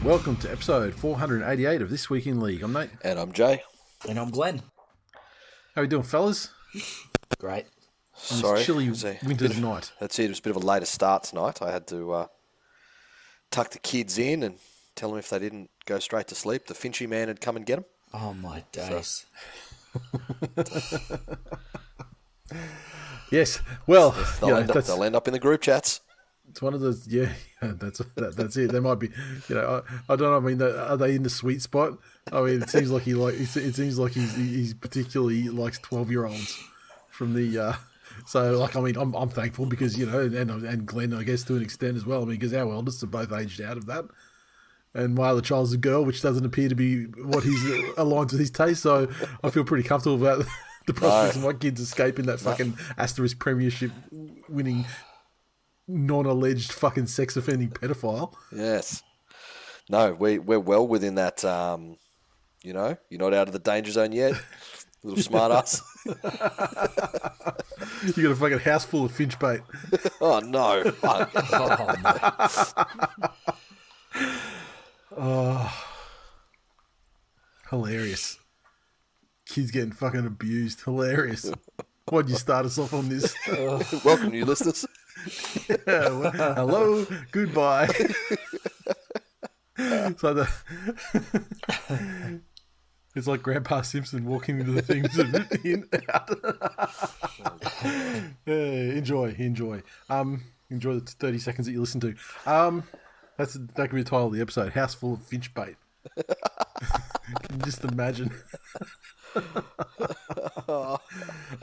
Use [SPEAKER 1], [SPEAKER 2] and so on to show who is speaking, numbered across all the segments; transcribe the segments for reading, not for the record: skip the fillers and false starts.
[SPEAKER 1] welcome to episode 488 of This Week in League. I'm Nate.
[SPEAKER 2] And I'm Jay.
[SPEAKER 3] And I'm Glenn.
[SPEAKER 1] How are we doing, fellas?
[SPEAKER 3] Great.
[SPEAKER 1] Sorry. Chilly winter's night.
[SPEAKER 2] That's it. It was a bit of a later start tonight. I had to tuck the kids in and tell them if they didn't go straight to sleep, the Finchy man had come and get them.
[SPEAKER 3] Oh, my days.
[SPEAKER 1] Yes. Well,
[SPEAKER 2] They'll end up in the group chats.
[SPEAKER 1] It's one of those, that's it. They might be, I don't know. I mean, are they in the sweet spot? I mean, it seems like he's particularly likes 12-year-olds from the. So, like, I mean, I'm thankful because and Glenn, I guess, to an extent as well. I mean, because our eldest are both aged out of that, and my other child's a girl, which doesn't appear to be what he's aligned with his taste. So, I feel pretty comfortable about the prospects of my kids escaping that fucking asterisk premiership winning, non-alleged fucking sex offending pedophile.
[SPEAKER 2] Yes. No, we're well within that. You're not out of the danger zone yet. Little smart ass.
[SPEAKER 1] You got a fucking house full of finch bait.
[SPEAKER 2] Oh no.
[SPEAKER 1] Oh, hilarious. Kids getting fucking abused. Hilarious. Why'd you start us off on this?
[SPEAKER 2] Welcome, new listeners.
[SPEAKER 1] Hello, goodbye. So it's like Grandpa Simpson walking into the things and in out. Enjoy. Enjoy the 30 seconds that you listen to. That could be the title of the episode: House Full of Finch Bait. Can you just imagine?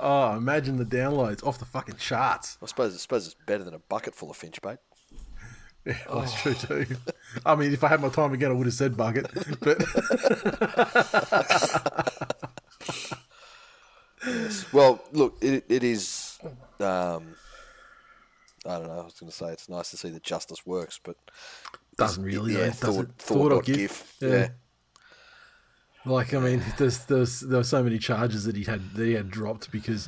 [SPEAKER 1] Imagine the downloads off the fucking charts.
[SPEAKER 2] I suppose it's better than a bucket full of finch bait.
[SPEAKER 1] Yeah, well, that's true too. I mean, if I had my time again, I would have said bucket. But
[SPEAKER 2] yes. Well, look, it is. I don't know. I was going to say it's nice to see that justice works, but
[SPEAKER 1] doesn't really.
[SPEAKER 2] Yeah,
[SPEAKER 1] thought
[SPEAKER 2] or GIF. Yeah.
[SPEAKER 1] Like, I mean, there were so many charges that he had dropped because,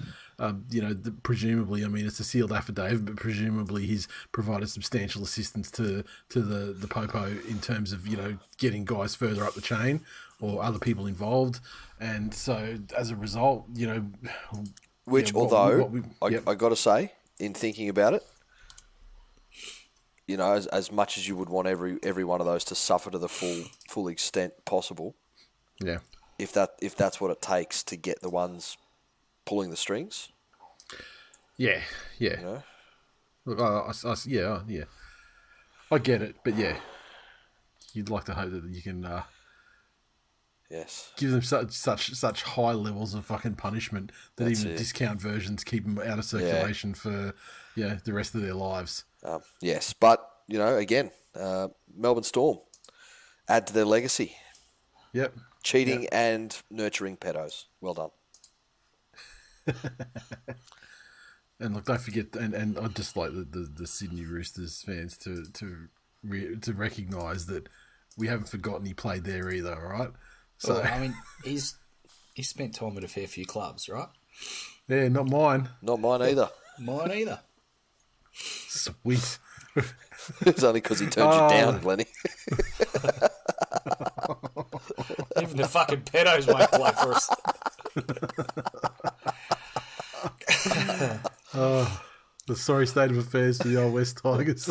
[SPEAKER 1] presumably, I mean, it's a sealed affidavit, but presumably he's provided substantial assistance to the Popo in terms of, getting guys further up the chain or other people involved. And so, as a result,
[SPEAKER 2] Which, I got to say, in thinking about it, as much as you would want every one of those to suffer to the full extent possible.
[SPEAKER 1] Yeah.
[SPEAKER 2] If that's what it takes to get the ones pulling the strings.
[SPEAKER 1] Yeah. Look, yeah. I get it, but yeah, you'd like to hope that you can.
[SPEAKER 2] Yes.
[SPEAKER 1] Give them such high levels of fucking punishment that
[SPEAKER 2] That's
[SPEAKER 1] even discount versions keep them out of circulation for the rest of their lives.
[SPEAKER 2] Yes, but again, Melbourne Storm add to their legacy.
[SPEAKER 1] Yep.
[SPEAKER 2] Cheating and nurturing pedos. Well done.
[SPEAKER 1] And look, don't forget, and I'd just like the Sydney Roosters fans to recognise that we haven't forgotten he played there either. All right. So
[SPEAKER 3] well, I mean, he's spent time at a fair few clubs, right?
[SPEAKER 1] Yeah, not mine.
[SPEAKER 2] Not mine either.
[SPEAKER 3] Mine either.
[SPEAKER 1] Sweet.
[SPEAKER 2] It's only because he turned you down, Glenny.
[SPEAKER 3] Even the fucking pedos won't play for us.
[SPEAKER 1] The sorry state of affairs for the old West Tigers.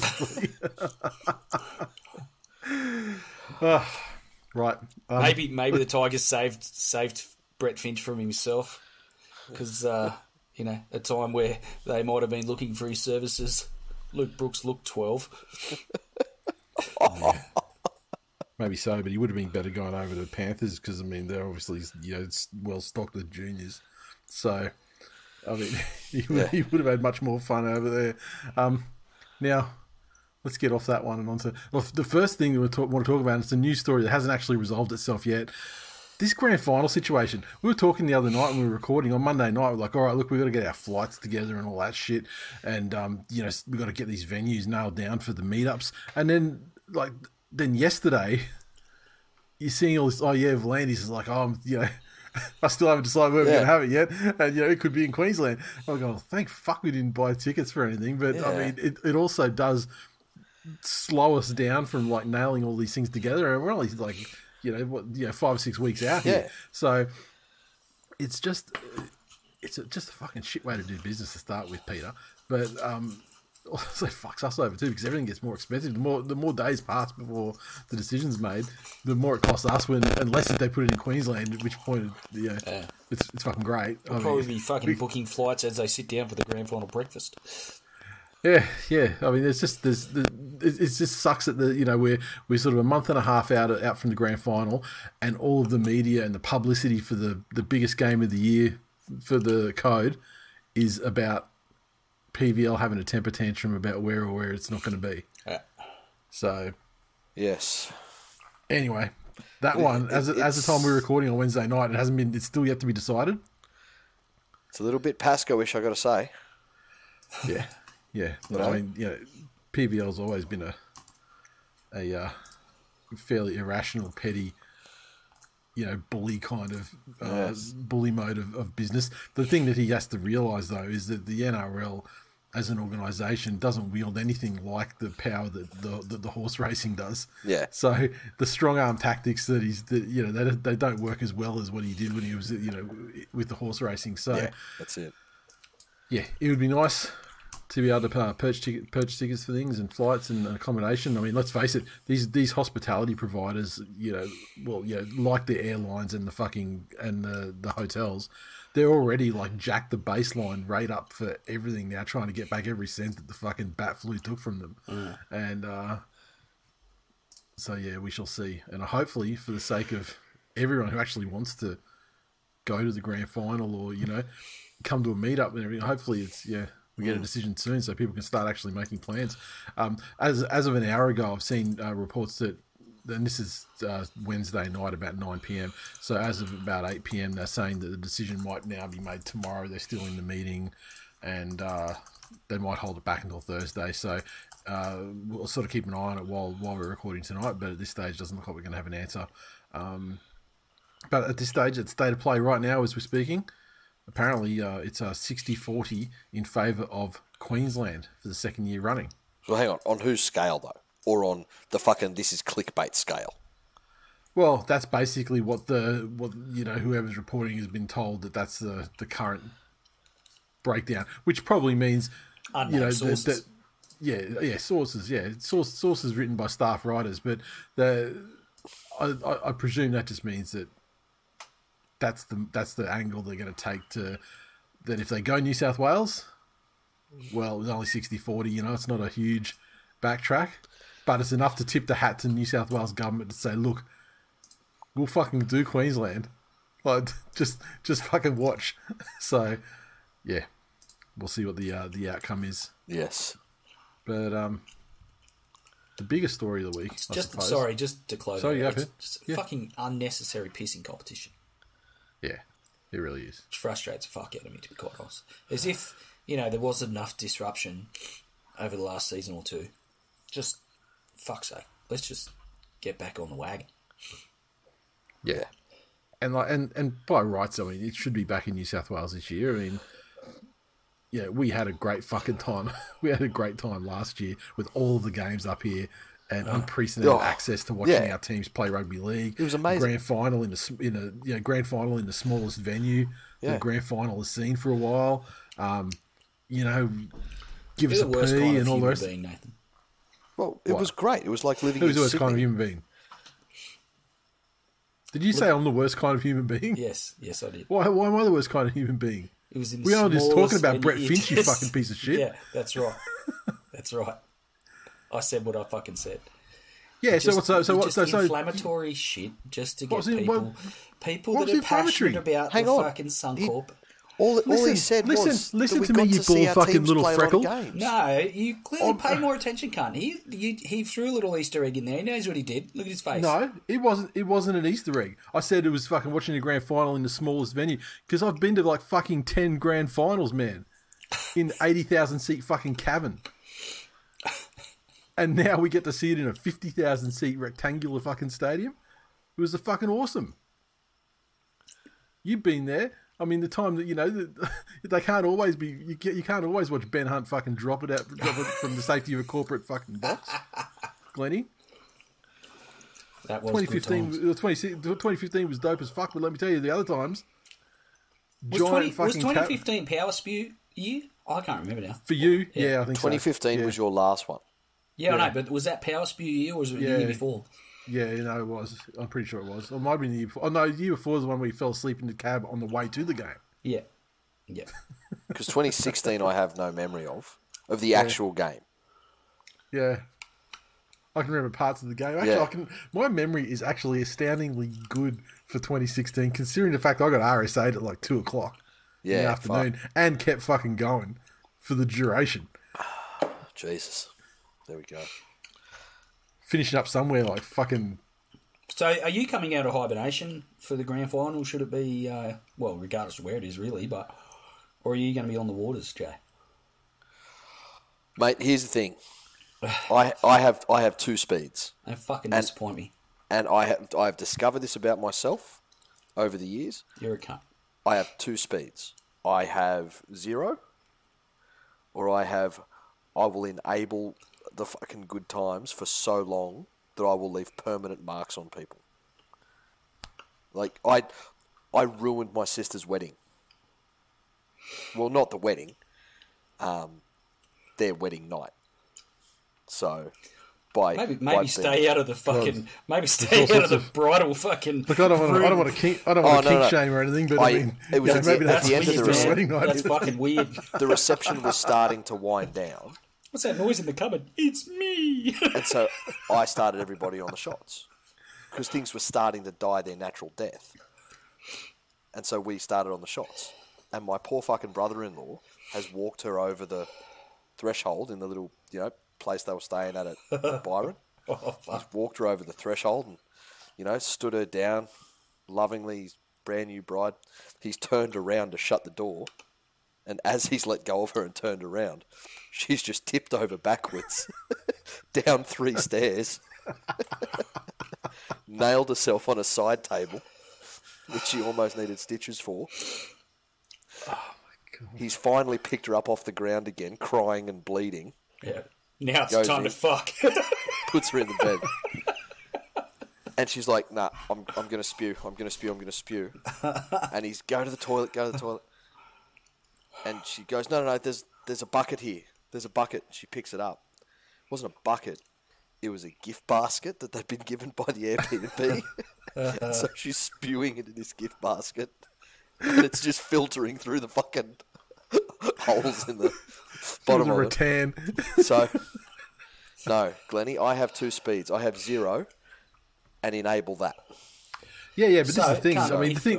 [SPEAKER 1] Right.
[SPEAKER 3] Maybe the Tigers saved Brett Finch from himself because a time where they might have been looking for his services. Luke Brooks looked 12.
[SPEAKER 1] Yeah. Maybe so, but he would have been better going over to the Panthers because, I mean, they're obviously it's well stocked with juniors. So, I mean, he would have had much more fun over there. Now, let's get off that one and onto the first thing we want to talk about. It's a news story that hasn't actually resolved itself yet. This grand final situation. We were talking the other night when we were recording on Monday night. We're like, all right, look, we've got to get our flights together and all that shit. And, we've got to get these venues nailed down for the meetups. And then yesterday, you're seeing all this, Volandis is like, I still haven't decided where we're going to have it yet. And, it could be in Queensland. I'm like, thank fuck we didn't buy tickets for anything. But, I mean, it also does slow us down from like nailing all these things together, and we're only like 5 or 6 weeks out here. So it's just a fucking shit way to do business to start with, Peter. But also fucks us over too, because everything gets more expensive. The more days pass before the decision's made, the more it costs us. Unless if they put it in Queensland, at which point it's fucking great.
[SPEAKER 3] They'll probably be fucking booking flights as they sit down for the grand final breakfast.
[SPEAKER 1] Yeah. I mean, it just sucks that we're sort of a month and a half out from the grand final, and all of the media and the publicity for the biggest game of the year for the code is about PVL having a temper tantrum about where it's not going to be. Yeah. So,
[SPEAKER 2] yes.
[SPEAKER 1] Anyway, that one as the time we're recording on Wednesday night, it's still yet to be decided.
[SPEAKER 2] It's a little bit Pasco-ish, I got to say.
[SPEAKER 1] Yeah. But I mean, PVL's always been a fairly irrational, petty, bully kind of bully mode of business. The thing that he has to realise though is that the NRL as an organisation doesn't wield anything like the power that the horse racing does.
[SPEAKER 2] Yeah.
[SPEAKER 1] So the strong arm tactics they don't work as well as what he did when he was with the horse racing. So
[SPEAKER 2] yeah, that's it.
[SPEAKER 1] Yeah, it would be nice to be able to purchase tickets for things and flights and accommodation. I mean, let's face it, these hospitality providers, like the airlines and the hotels, they're already like jacked the baseline rate up for everything now, trying to get back every cent that the fucking bat flu took from them. And so yeah, we shall see. And hopefully, for the sake of everyone who actually wants to go to the grand final or come to a meetup and everything, hopefully we get a decision soon so people can start actually making plans. As of an hour ago, I've seen reports that, and this is Wednesday night about 9 p.m, so as of about 8 p.m, they're saying that the decision might now be made tomorrow. They're still in the meeting, and they might hold it back until Thursday. So we'll sort of keep an eye on it while we're recording tonight, but at this stage, it doesn't look like we're going to have an answer. But at this stage, it's state of play right now as we're speaking. Apparently, it's 60-40 in favour of Queensland for the second year running.
[SPEAKER 2] Well, hang on whose scale, though? Or on the fucking this is clickbait scale?
[SPEAKER 1] Well, that's basically what whoever's reporting has been told that's the current breakdown, which probably means,
[SPEAKER 3] sources.
[SPEAKER 1] Sources written by staff writers, but I presume that just means that that's the angle they're going to take to that. If they go New South Wales, well, it was only 60-40, it's not a huge backtrack, but it's enough to tip the hat to the New South Wales government to say, look, we'll fucking do Queensland. Like, just fucking watch. So, yeah, we'll see what the outcome is.
[SPEAKER 2] Yes.
[SPEAKER 1] But the biggest story of the week,
[SPEAKER 3] just to close.
[SPEAKER 1] It's
[SPEAKER 3] just fucking unnecessary pissing competition.
[SPEAKER 1] Yeah, it really is.
[SPEAKER 3] Which frustrates the fuck out of me, to be quite honest. As if, there wasn't enough disruption over the last season or two. Just, fuck's sake, let's just get back on the wagon.
[SPEAKER 1] Yeah. And by rights, I mean, it should be back in New South Wales this year. I mean, yeah, we had a great fucking time. We had a great time last year with all of the games up here and unprecedented access to watching our teams play rugby league.
[SPEAKER 2] It was amazing.
[SPEAKER 1] Grand final in the smallest venue.
[SPEAKER 2] Yeah.
[SPEAKER 1] The grand final is seen for a while. Give us a
[SPEAKER 3] worst
[SPEAKER 1] pee
[SPEAKER 3] kind
[SPEAKER 1] and
[SPEAKER 3] of
[SPEAKER 1] all the rest.
[SPEAKER 3] being, Nathan.
[SPEAKER 2] Well, it was great. It was like living
[SPEAKER 1] Who's
[SPEAKER 2] in
[SPEAKER 1] the worst
[SPEAKER 2] Sydney.
[SPEAKER 1] kind of human being? Did you say I'm the worst kind of human being?
[SPEAKER 3] Yes, I did.
[SPEAKER 1] Why am I the worst kind of human being?
[SPEAKER 3] It was in the
[SPEAKER 1] we aren't just talking about
[SPEAKER 3] and
[SPEAKER 1] Brett
[SPEAKER 3] it
[SPEAKER 1] Finch, you
[SPEAKER 3] just-
[SPEAKER 1] fucking piece of shit.
[SPEAKER 3] Yeah, that's right. That's right. I said what I fucking said.
[SPEAKER 1] Yeah,
[SPEAKER 3] Just
[SPEAKER 1] so
[SPEAKER 3] inflammatory shit just to get
[SPEAKER 1] What's it-
[SPEAKER 3] people
[SPEAKER 1] what's
[SPEAKER 3] that are
[SPEAKER 1] inflammatory?
[SPEAKER 3] passionate about
[SPEAKER 2] Hang
[SPEAKER 3] the
[SPEAKER 2] on.
[SPEAKER 3] fucking Suncorp.
[SPEAKER 2] All he said was
[SPEAKER 1] listen
[SPEAKER 2] that we
[SPEAKER 1] to me,
[SPEAKER 2] got
[SPEAKER 1] you
[SPEAKER 2] to see
[SPEAKER 1] bald
[SPEAKER 2] our
[SPEAKER 1] fucking
[SPEAKER 2] teams
[SPEAKER 1] little
[SPEAKER 2] play a lot of
[SPEAKER 1] freckle.
[SPEAKER 2] games.
[SPEAKER 3] No, you clearly pay more attention, cunt. He threw a little Easter egg in there. He knows what he did. Look at his face.
[SPEAKER 1] No, it wasn't an Easter egg. I said it was fucking watching a grand final in the smallest venue because I've been to like fucking 10 grand finals, man, in 80,000 seat fucking cavern. And now we get to see it in a 50,000 seat rectangular fucking stadium. It was fucking awesome. You've been there. I mean, the time that they can't always be. You can't always watch Ben Hunt fucking drop it from the safety of a corporate fucking box. Glennie,
[SPEAKER 3] That was
[SPEAKER 1] 2015. 2015 was dope as fuck. But let me tell you, the other times,
[SPEAKER 3] was 2015 Power Spew year? I can't remember now.
[SPEAKER 1] For you, yeah I think
[SPEAKER 2] 2015 was your last one.
[SPEAKER 3] Yeah, I know, but was that Power Spew year or was it the year before?
[SPEAKER 1] Yeah, it was. I'm pretty sure it was. Or it might have been the year before. Oh, no, the year before was the one where you fell asleep in the cab on the way to the game.
[SPEAKER 3] Yeah.
[SPEAKER 2] Because 2016 I have no memory of the actual game.
[SPEAKER 1] Yeah. I can remember parts of the game. Actually, my memory is actually astoundingly good for 2016, considering the fact I got RSA'd at like 2 o'clock in the afternoon and kept fucking going for the duration.
[SPEAKER 2] Jesus. There we go.
[SPEAKER 1] Finishing up somewhere like fucking...
[SPEAKER 3] So are you coming out of hibernation for the grand final? Should it be, regardless of where it is really, or are you going to be on the waters, Jay?
[SPEAKER 2] Mate, here's the thing. I have 2 speeds.
[SPEAKER 3] Don't fucking disappoint me.
[SPEAKER 2] And I've discovered this about myself over the years.
[SPEAKER 3] You're a cunt.
[SPEAKER 2] I have 2 speeds. I have 0, or I will enable the fucking good times for so long that I will leave permanent marks on people. Like, I ruined my sister's wedding. Well, not the wedding. Their wedding night. So,
[SPEAKER 3] maybe stay out of the fucking... Maybe stay out of the bridal fucking...
[SPEAKER 1] Look, I don't want to kink shame or anything, but
[SPEAKER 2] it was
[SPEAKER 1] maybe
[SPEAKER 2] at the end of the
[SPEAKER 1] wedding night.
[SPEAKER 3] That's fucking weird.
[SPEAKER 2] The reception was starting to wind down.
[SPEAKER 3] What's that noise in the cupboard? It's me.
[SPEAKER 2] And so I started everybody on the shots because things were starting to die their natural death. And so we started on the shots. And my poor fucking brother-in-law has walked her over the threshold in the little, place they were staying at Byron. He's walked her over the threshold and, stood her down lovingly, brand new bride. He's turned around to shut the door. And as he's let go of her and turned around, she's just tipped over backwards, down 3 stairs, nailed herself on a side table, which she almost needed stitches for.
[SPEAKER 1] Oh, my God.
[SPEAKER 2] He's finally picked her up off the ground again, crying and bleeding.
[SPEAKER 3] Yeah. Now it's time to fuck.
[SPEAKER 2] Puts her in the bed. And she's like, nah, I'm going to spew. I'm going to spew. And he's, go to the toilet. And she goes, no, there's a bucket here. There's a bucket. She picks it up. It wasn't a bucket. It was a gift basket that they'd been given by the Airbnb. So she's spewing into this gift basket. And it's just filtering through the fucking holes in the bottom of
[SPEAKER 1] rattan.
[SPEAKER 2] it. So, no, Glennie, I have 2 speeds. I have 0 and enable that.
[SPEAKER 1] Yeah, but this is the thing. I mean, the thing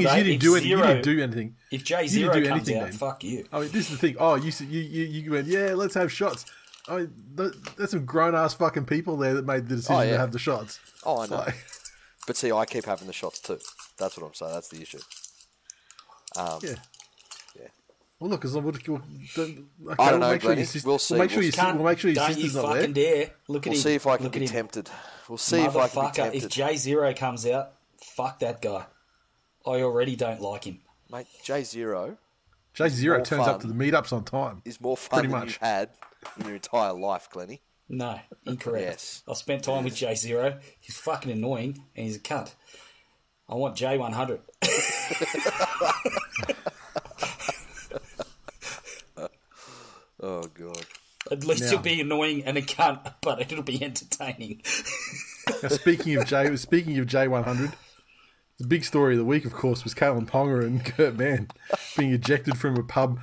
[SPEAKER 1] is, you didn't do anything.
[SPEAKER 3] If J0 comes out, fuck you.
[SPEAKER 1] I mean, this is the thing. Oh, you went, yeah, let's have shots. I mean, there's some grown-ass fucking people there that made the decision to have the shots.
[SPEAKER 2] Oh, I know. But see, I keep having the shots too. That's what I'm saying. That's the issue.
[SPEAKER 1] Yeah. Well, look, as long as
[SPEAKER 2] I don't know, Glennie. We'll see.
[SPEAKER 1] We'll make sure your sister's not there.
[SPEAKER 3] Dare. Look at him.
[SPEAKER 2] We'll see if I can be tempted. We'll see if I can be tempted.
[SPEAKER 3] If J0 comes out, fuck that guy. I already don't like him.
[SPEAKER 2] Mate, J0
[SPEAKER 1] turns up to the meetups on time.
[SPEAKER 2] Is more fun than you've had in your entire life, Glennie.
[SPEAKER 3] No, incorrect.
[SPEAKER 2] Yes.
[SPEAKER 3] I've spent time with J0. He's fucking annoying and he's a cunt. I want J100.
[SPEAKER 2] Oh, God.
[SPEAKER 3] At least he'll be annoying and a cunt, but it'll be entertaining.
[SPEAKER 1] Now, speaking of J100, the big story of the week, of course, was Kalen Ponga and Kurt Mann being ejected from a pub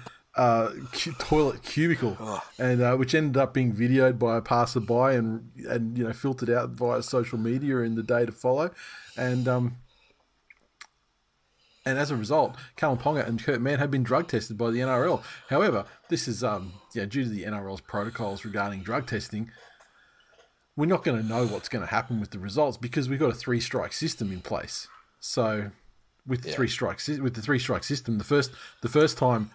[SPEAKER 1] toilet cubicle, and which ended up being videoed by a passerby and filtered out via social media in the day to follow, and as a result, Kalen Ponga and Kurt Mann have been drug tested by the NRL. However, this is due to the NRL's protocols regarding drug testing. We're not going to know what's going to happen with the results because we've got a 3-strike system in place. So, with the 3-strike system, the first time,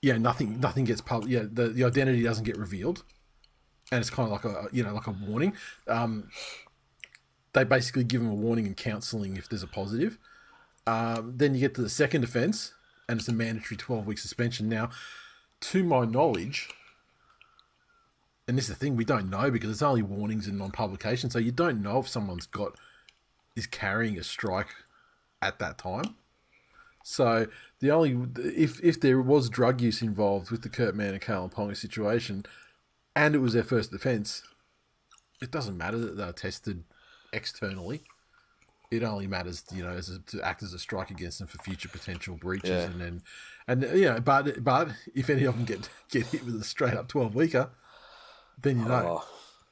[SPEAKER 1] nothing gets public. Yeah, the identity doesn't get revealed, and it's kind of like a warning. They basically give them a warning and counselling if there's a positive. Then you get to the second offence, and it's a mandatory 12-week suspension. Now, to my knowledge, and this is the thing, we don't know because it's only warnings and non-publication, so you don't know if someone's is carrying a strike at that time. So the only if there was drug use involved with the Kurt Mann and Kalen Ponga situation, and it was their first offence, it doesn't matter that they're tested externally. It only matters, to act as a strike against them for future potential breaches, but if any of them get hit with a straight up 12-weeker, then that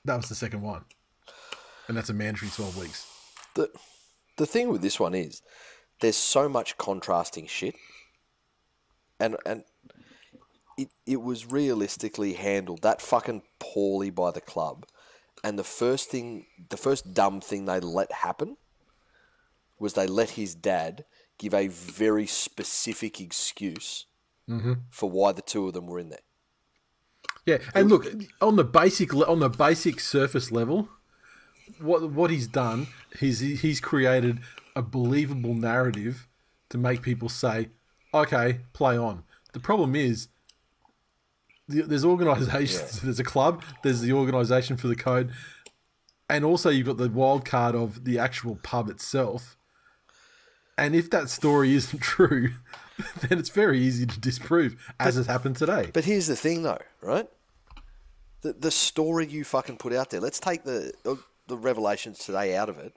[SPEAKER 1] was the second one, and that's a mandatory 12 weeks.
[SPEAKER 2] The thing with this one is there's so much contrasting shit, and it was realistically handled that fucking poorly by the club, and the first dumb thing they let happen was they let his dad give a very specific excuse for why the two of them were in there.
[SPEAKER 1] Yeah, and look, on the basic surface level, what he's done is he's created a believable narrative to make people say, okay, play on. The problem is, there's organisations, there's a club, there's the organisation for the code, and also you've got the wild card of the actual pub itself. And if that story isn't true, then it's very easy to disprove, as has happened today.
[SPEAKER 2] But here's the thing, though, right? The story you fucking put out there, let's take the revelations today out of it.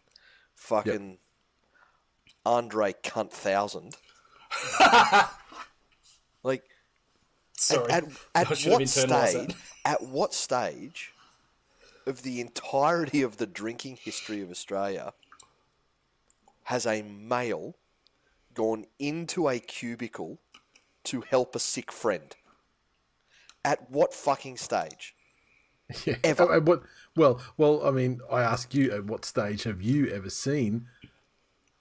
[SPEAKER 2] Fucking Andre Cunt Thousand. Like,
[SPEAKER 3] sorry.
[SPEAKER 2] At what stage of the entirety of the drinking history of Australia has a male gone into a cubicle to help a sick friend? At what fucking stage?
[SPEAKER 1] Yeah.
[SPEAKER 2] Ever?
[SPEAKER 1] Well, I mean, I ask you, at what stage have you ever seen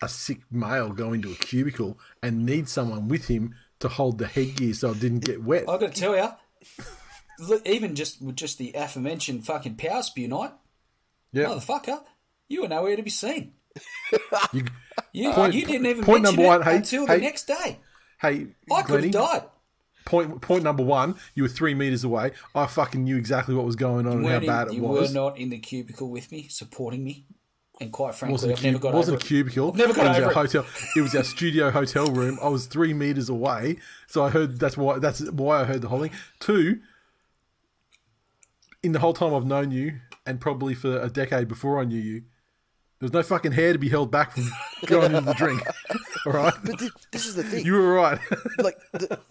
[SPEAKER 1] a sick male go into a cubicle and need someone with him to hold the headgear so it didn't get wet?
[SPEAKER 3] I've got to tell you, look, even just with the aforementioned fucking power spew night, motherfucker, you were nowhere to be seen. You didn't even mention it until the next day.
[SPEAKER 1] Hey,
[SPEAKER 3] I could have died.
[SPEAKER 1] Point number one, you were 3 meters away. I fucking knew exactly what was going on and how bad it was.
[SPEAKER 3] You were not in the cubicle with me, supporting me. And quite frankly, I've never got over it.
[SPEAKER 1] It wasn't a cubicle.
[SPEAKER 3] Never got over it.
[SPEAKER 1] Hotel. It was our studio hotel room. I was 3 meters away, so I heard. That's why I heard the whole thing. Two, in the whole time I've known you, and probably for a decade before I knew you, there was no fucking hair to be held back from going into the drink. All right?
[SPEAKER 2] But this is the thing.
[SPEAKER 1] You were right.
[SPEAKER 2] Like,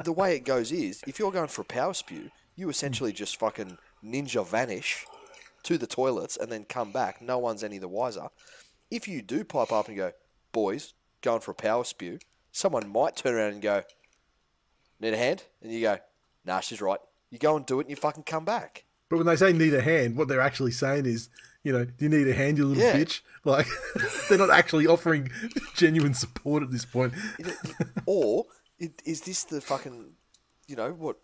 [SPEAKER 2] the way it goes is, if you're going for a power spew, you essentially just fucking ninja vanish to the toilets and then come back. No one's any the wiser. If you do pipe up and go, boys, going for a power spew, someone might turn around and go, need a hand? And you go, nah, she's right. You go and do it and you fucking come back.
[SPEAKER 1] But when they say need a hand, what they're actually saying is, do you need a hand, you little bitch? Like, they're not actually offering genuine support at this point.
[SPEAKER 2] Or, is this the fucking, what?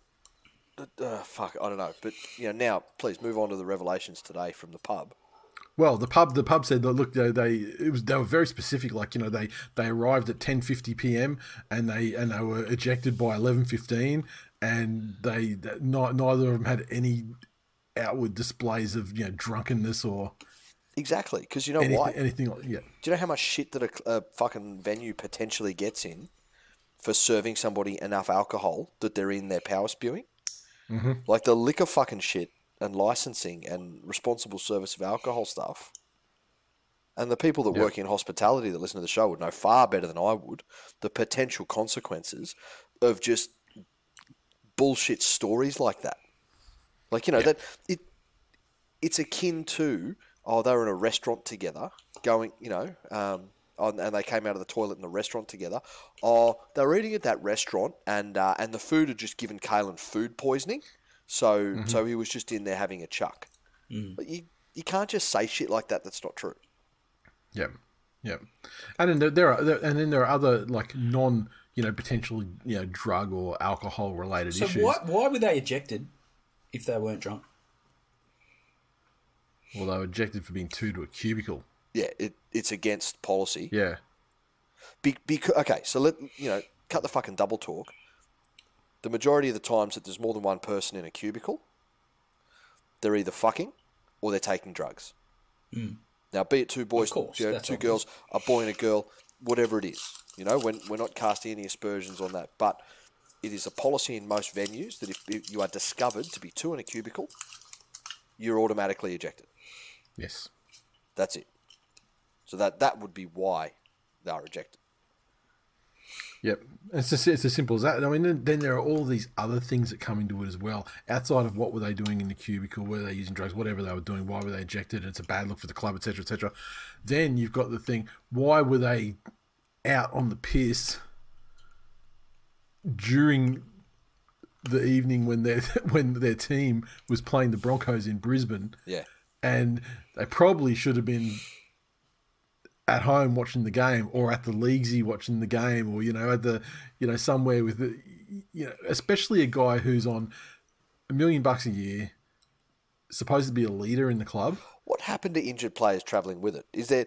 [SPEAKER 2] Fuck, I don't know. But, now, please move on to the revelations today from the pub.
[SPEAKER 1] Well, the pub said that, look, they were very specific. Like, they arrived at 10:50 p.m. and they were ejected by 11:15, and neither of them had any outward displays of drunkenness or
[SPEAKER 2] exactly, because why
[SPEAKER 1] anything like. Yeah.
[SPEAKER 2] Do you know how much shit that a fucking venue potentially gets in for serving somebody enough alcohol that they're in their power spewing? Mm-hmm. Like the liquor fucking shit and licensing and responsible service of alcohol stuff. And the people that work in hospitality that listen to the show would know far better than I would the potential consequences of just bullshit stories like that. Like, that it's akin to, they were in a restaurant together going, and they came out of the toilet in the restaurant together. They were eating at that restaurant and the food had just given Kalen food poisoning. So he was just in there having a chuck. Mm. But you can't just say shit like that that's not true.
[SPEAKER 1] Yeah. Yeah. And then there are other like non, potentially, drug or alcohol related issues.
[SPEAKER 3] So why were they ejected if they weren't drunk?
[SPEAKER 1] Well, they were ejected for being too to a cubicle.
[SPEAKER 2] Yeah, it's against policy.
[SPEAKER 1] Yeah.
[SPEAKER 2] Okay, so cut the fucking double talk. The majority of the times that there's more than one person in a cubicle, they're either fucking or they're taking drugs.
[SPEAKER 3] Mm.
[SPEAKER 2] Now, be it two boys, two
[SPEAKER 3] obvious.
[SPEAKER 2] girls, a boy and a girl, whatever it is. We're not casting any aspersions on that. But it is a policy in most venues that if you are discovered to be two in a cubicle, you're automatically ejected.
[SPEAKER 1] Yes.
[SPEAKER 2] That's it. So that would be why they are ejected.
[SPEAKER 1] Yep. It's as simple as that. I mean, then there are all these other things that come into it as well. Outside of what were they doing in the cubicle, were they using drugs, whatever they were doing, why were they ejected, and it's a bad look for the club, etc., etc. Then you've got the thing, why were they out on the piss during the evening when their team was playing the Broncos in Brisbane?
[SPEAKER 2] Yeah. And
[SPEAKER 1] they probably should have been at home watching the game, or at the Leaguesy watching the game, or at the somewhere with the especially a guy who's on $1 million a year, supposed to be a leader in the club.
[SPEAKER 2] What happened to injured players travelling with it? Is there?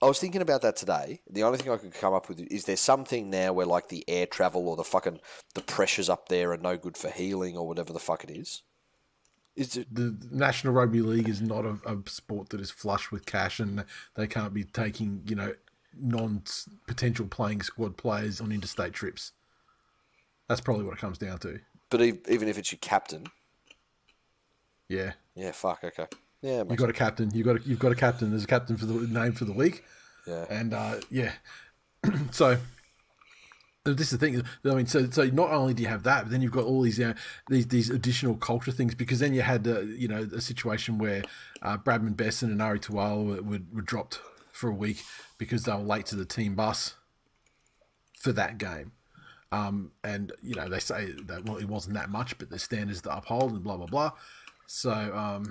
[SPEAKER 2] I was thinking about that today. The only thing I could come up with is there something now where like the air travel or the pressures up there are no good for healing or whatever the fuck it is. Is it...
[SPEAKER 1] The National Rugby League is not a sport that is flush with cash, and they can't be taking non-potential playing squad players on interstate trips. That's probably what it comes down to.
[SPEAKER 2] But even if it's your captain,
[SPEAKER 1] yeah,
[SPEAKER 2] fuck, okay, yeah,
[SPEAKER 1] you got a captain. You've got a captain. There's a captain for the name for the week.
[SPEAKER 2] Yeah,
[SPEAKER 1] and so. This is the thing. I mean, so not only do you have that, but then you've got all these these additional culture things. Because then you had a situation where Bradman Besson and Ari TWiL were dropped for a week because they were late to the team bus for that game, and they say that it wasn't that much, but the standards to uphold and blah blah blah. So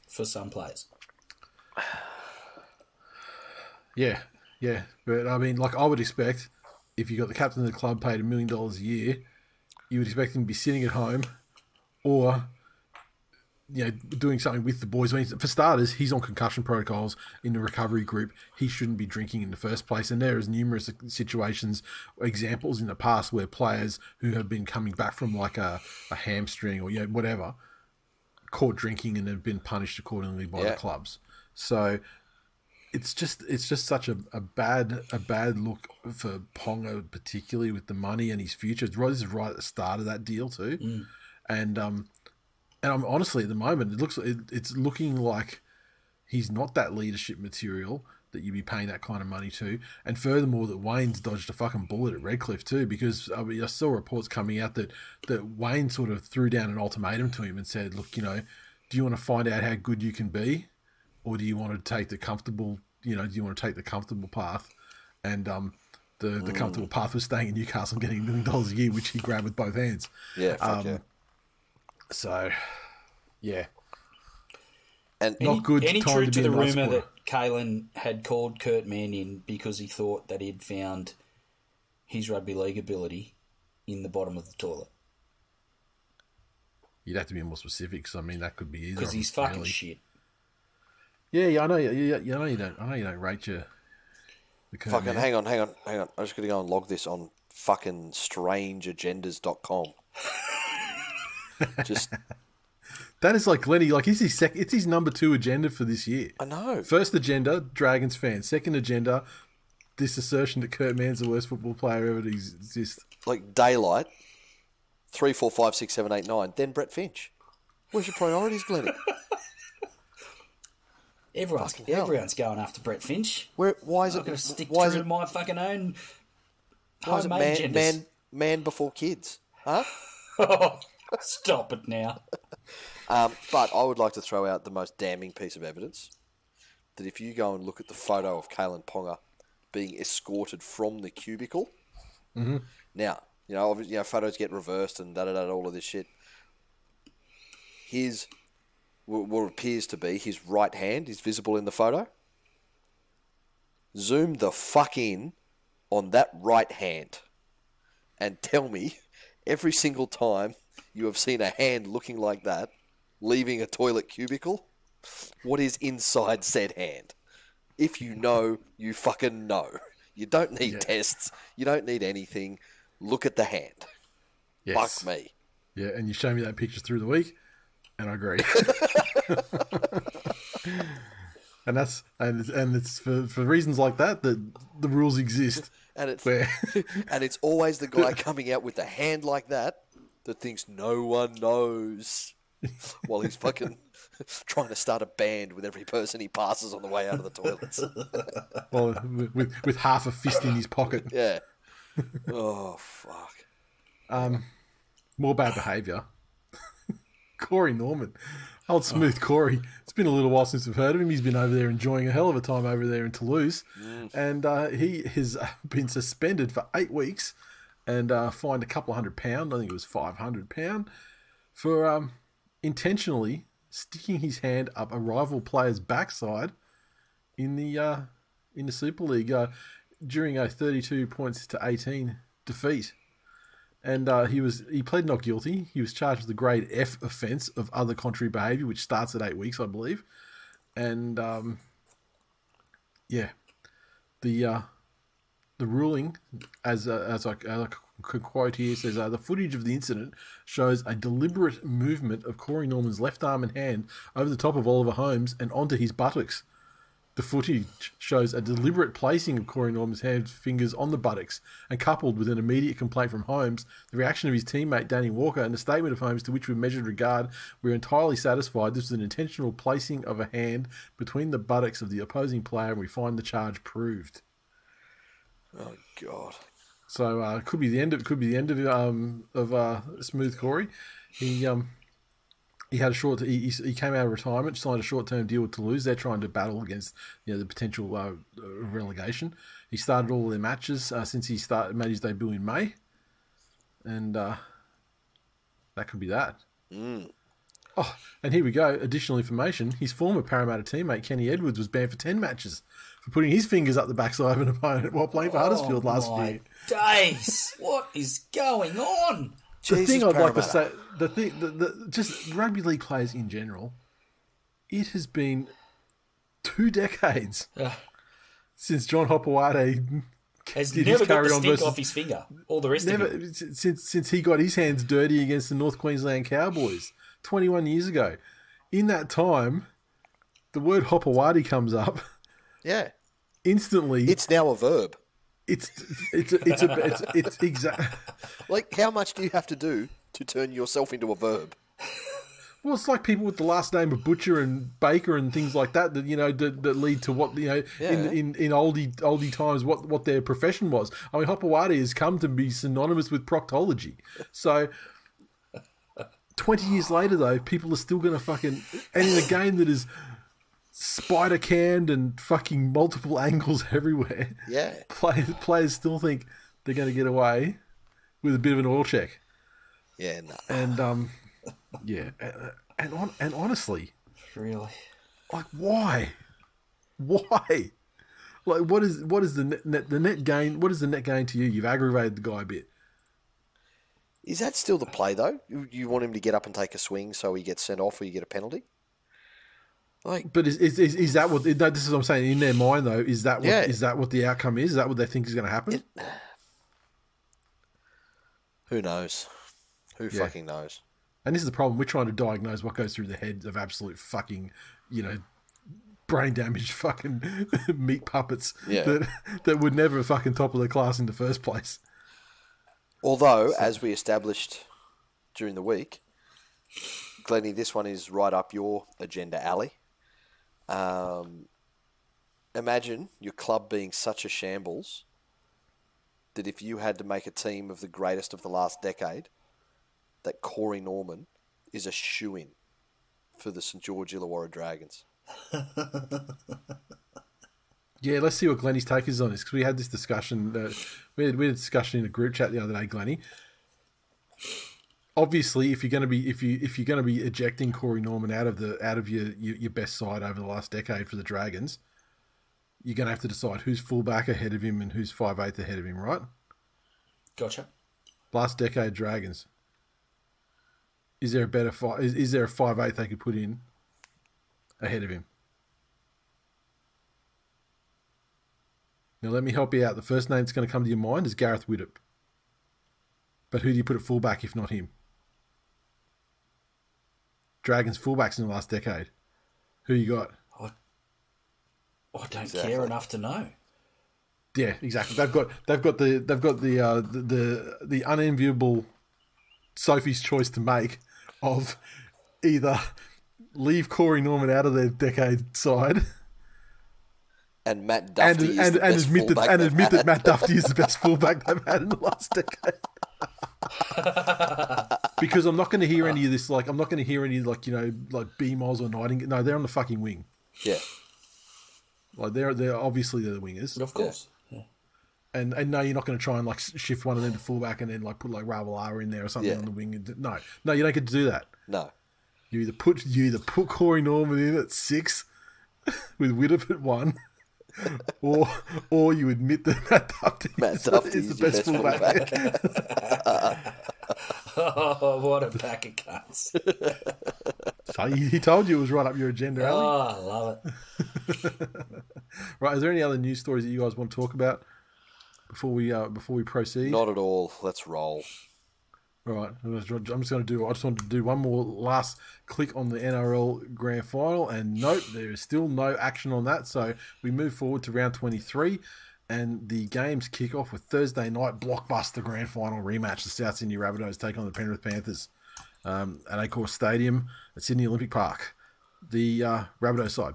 [SPEAKER 3] for some players,
[SPEAKER 1] yeah, but I mean, like I would expect. If you got the captain of the club paid $1 million a year, you would expect him to be sitting at home or, doing something with the boys. I mean, for starters, he's on concussion protocols in the recovery group. He shouldn't be drinking in the first place. And there is numerous situations, examples in the past where players who have been coming back from like a hamstring or, whatever, caught drinking and have been punished accordingly by the clubs. So... It's just such a bad look for Ponga, particularly with the money and his future. This is right at the start of that deal too, and I'm honestly at the moment it's looking like he's not that leadership material that you'd be paying that kind of money to. And furthermore, that Wayne's dodged a fucking bullet at Redcliffe too, because I saw reports coming out that Wayne sort of threw down an ultimatum to him and said, look, do you want to find out how good you can be? Or do you want to take the comfortable, do you want to take the comfortable path? And the comfortable path was staying in Newcastle and getting $1 million a year, which he grabbed with both hands.
[SPEAKER 2] Yeah, fuck yeah.
[SPEAKER 1] So, yeah.
[SPEAKER 2] And
[SPEAKER 3] not good. Any truth to the rumour that Kalen had called Kurt Mann in because he thought that he'd found his rugby league ability in the bottom of the toilet?
[SPEAKER 1] You'd have to be more specific, because I mean that could be either.
[SPEAKER 3] Because he's fucking shit.
[SPEAKER 1] Yeah, I know. You don't rate your.
[SPEAKER 2] Fucking hang on. I just got to go and log this on fucking strangeagendas.com. Just
[SPEAKER 1] that is like Lenny. Like it's his number 2 agenda for this year.
[SPEAKER 2] I know.
[SPEAKER 1] First agenda, Dragons fan. Second agenda, this assertion that Kurt Mann's the worst football player ever to exist.
[SPEAKER 2] Like daylight. 3, 4, 5, 6, 7, 8, 9. Then Brett Finch. Where's your priorities, Glenny?
[SPEAKER 3] Everyone's going after Brett Finch.
[SPEAKER 2] Why is it?
[SPEAKER 3] I'm going to stick true to my fucking own homemade agendas.
[SPEAKER 2] Man before kids, huh?
[SPEAKER 3] Stop it now.
[SPEAKER 2] But I would like to throw out the most damning piece of evidence that if you go and look at the photo of Kalen Ponga being escorted from the cubicle, now obviously photos get reversed and all of this shit. His what appears to be his right hand is visible in the photo. Zoom the fuck in on that right hand and tell me every single time you have seen a hand looking like that leaving a toilet cubicle, what is inside said hand? If you know, you fucking know. You don't need tests. You don't need anything. Look at the hand.
[SPEAKER 1] Yes.
[SPEAKER 2] Fuck me.
[SPEAKER 1] Yeah, and you show me that picture through the week, and I agree. And it's for reasons like that the rules exist.
[SPEAKER 2] And it's always the guy coming out with a hand like that thinks no one knows, while he's fucking trying to start a band with every person he passes on the way out of the toilets.
[SPEAKER 1] Well, with half a fist in his pocket.
[SPEAKER 2] Yeah. Oh fuck.
[SPEAKER 1] More bad behaviour. Corey Norman. Old smooth Corey. It's been a little while since we've heard of him. He's been over there enjoying a hell of a time over there in Toulouse. And he has been suspended for 8 weeks and fined a couple of £100. I think it was £500 for intentionally sticking his hand up a rival player's backside in the Super League during a 32 points to 18 defeat. And he pled not guilty. He was charged with a grade F offence of other contrary behaviour, which starts at 8 weeks, I believe. And the ruling, as I could quote here, says the footage of the incident shows a deliberate movement of Corey Norman's left arm and hand over the top of Oliver Holmes and onto his buttocks. The footage shows a deliberate placing of Corey Norman's fingers on the buttocks, and coupled with an immediate complaint from Holmes, the reaction of his teammate Danny Walker, and the statement of Holmes to which we measured regard, we're entirely satisfied this was an intentional placing of a hand between the buttocks of the opposing player, and we find the charge proved.
[SPEAKER 2] Oh God!
[SPEAKER 1] So it could be the end of Smooth Corey. He had he came out of retirement, signed a short-term deal with Toulouse. They're trying to battle against the potential relegation. He started all their matches since he made his debut in May, and that could be that. Oh, and here we go. Additional information: his former Parramatta teammate Kenny Edwards was banned for 10 matches for putting his fingers up the backside of an opponent while playing for Huddersfield last year.
[SPEAKER 3] Days, what is going on?
[SPEAKER 1] The thing I'd like to say, just rugby league players in general, it has been 2 decades since John Hopewade
[SPEAKER 3] has never got the stink off his finger. All the rest of it.
[SPEAKER 1] Since he got his hands dirty against the North Queensland Cowboys 21 years ago. In that time, the word Hopewade comes up.
[SPEAKER 2] Yeah.
[SPEAKER 1] Instantly.
[SPEAKER 2] It's now a verb.
[SPEAKER 1] It's exact.
[SPEAKER 2] Like, how much do you have to do to turn yourself into a verb?
[SPEAKER 1] Well, it's like people with the last name of Butcher and Baker and things like that that lead to what in oldie times what their profession was. I mean, Hopewade has come to be synonymous with proctology. So 20 years later, though, people are still going to fucking, and in a game that is spider canned and fucking multiple angles everywhere.
[SPEAKER 2] Yeah,
[SPEAKER 1] players still think they're going to get away with a bit of an oil check.
[SPEAKER 2] Yeah, no.
[SPEAKER 1] And and honestly,
[SPEAKER 3] really,
[SPEAKER 1] like why? Like what is the net gain? What is the net gain to you? You've aggravated the guy a bit.
[SPEAKER 2] Is that still the play though? You want him to get up and take a swing so he gets sent off or you get a penalty? Like,
[SPEAKER 1] but is that what? No, this is what I'm saying. In their mind, though, is that what the outcome is? Is that what they think is going to happen?
[SPEAKER 2] Who knows? Who fucking knows?
[SPEAKER 1] And this is the problem. We're trying to diagnose what goes through the heads of absolute fucking, brain damaged fucking meat puppets that would never fucking topple their class in the first place.
[SPEAKER 2] Although, as we established during the week, Glennie, this one is right up your agenda alley. Imagine your club being such a shambles that if you had to make a team of the greatest of the last decade, that Corey Norman is a shoo-in for the St George Illawarra Dragons.
[SPEAKER 1] Yeah, let's see what Glennie's take is on this, because we had this discussion. We had a discussion in a group chat the other day, Glennie. Obviously, if you're going to be ejecting Corey Norman out of your best side over the last decade for the Dragons, you're going to have to decide who's fullback ahead of him and who's 5'8" ahead of him, right?
[SPEAKER 3] Gotcha.
[SPEAKER 1] Last decade Dragons. Is there a 5'8" they could put in ahead of him? Now, let me help you out. The first name that's going to come to your mind is Gareth Widdop. But who do you put at fullback if not him? Dragons fullbacks in the last decade. Who you got?
[SPEAKER 3] I don't care enough to know.
[SPEAKER 1] Yeah, exactly. They've got the unenviable Sophie's choice to make of either leave Corey Norman out of their decade side
[SPEAKER 2] and Matt Duffy
[SPEAKER 1] and admit that Matt Duffy is the best fullback they've had in the last decade. Because I'm not going to hear any of this. Like, I'm not going to hear any like B-Moz or Nightingale. No, they're on the fucking wing.
[SPEAKER 2] Yeah,
[SPEAKER 1] like they're obviously the wingers,
[SPEAKER 3] of course. Yeah.
[SPEAKER 1] And no, you're not going to try and like shift one of them to fullback and then like put like Ravalawa in there or something on the wing. No, you don't get to do that.
[SPEAKER 2] No,
[SPEAKER 1] you either put Corey Norman in at 6 with Widdop at 1. Or you admit that Matt Duffy is the best fullback.
[SPEAKER 3] Oh, what a pack of cunts.
[SPEAKER 1] So he told you it was right up your agenda, Ali.
[SPEAKER 3] Oh, I love it.
[SPEAKER 1] Right, is there any other news stories that you guys want to talk about before we proceed?
[SPEAKER 2] Not at all. Let's roll.
[SPEAKER 1] All right, I just wanted to do one more last click on the NRL Grand Final, and note there is still no action on that. So we move forward to round 23, and the games kick off with Thursday night blockbuster Grand Final rematch. The South Sydney Rabbitohs take on the Penrith Panthers at Accor Stadium at Sydney Olympic Park. The Rabbitohs side.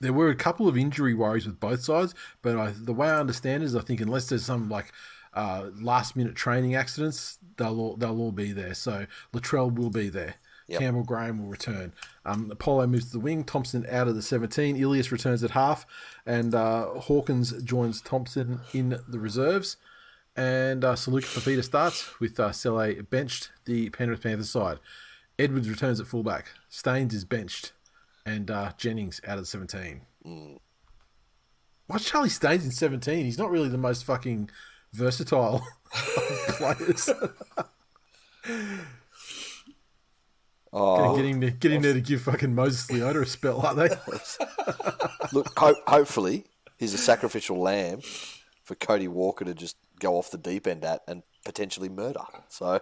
[SPEAKER 1] There were a couple of injury worries with both sides, but the way I understand is I think unless there's some like last minute training accidents, they'll all be there. So Latrell will be there. Yep. Campbell Graham will return. Apollo moves to the wing. Thompson out of the 17. Ilias returns at half, and Hawkins joins Thompson in the reserves. And Saluka Fafita starts with Sele benched the Penrith Panthers side. Edwards returns at fullback. Staines is benched, and Jennings out of the 17. Why's Charlie Staines in 17? He's not really the most fucking versatile of players. Get him there to give fucking Moses Leota a spell, aren't they?
[SPEAKER 2] Look, hopefully he's a sacrificial lamb for Cody Walker to just go off the deep end at and potentially murder. So,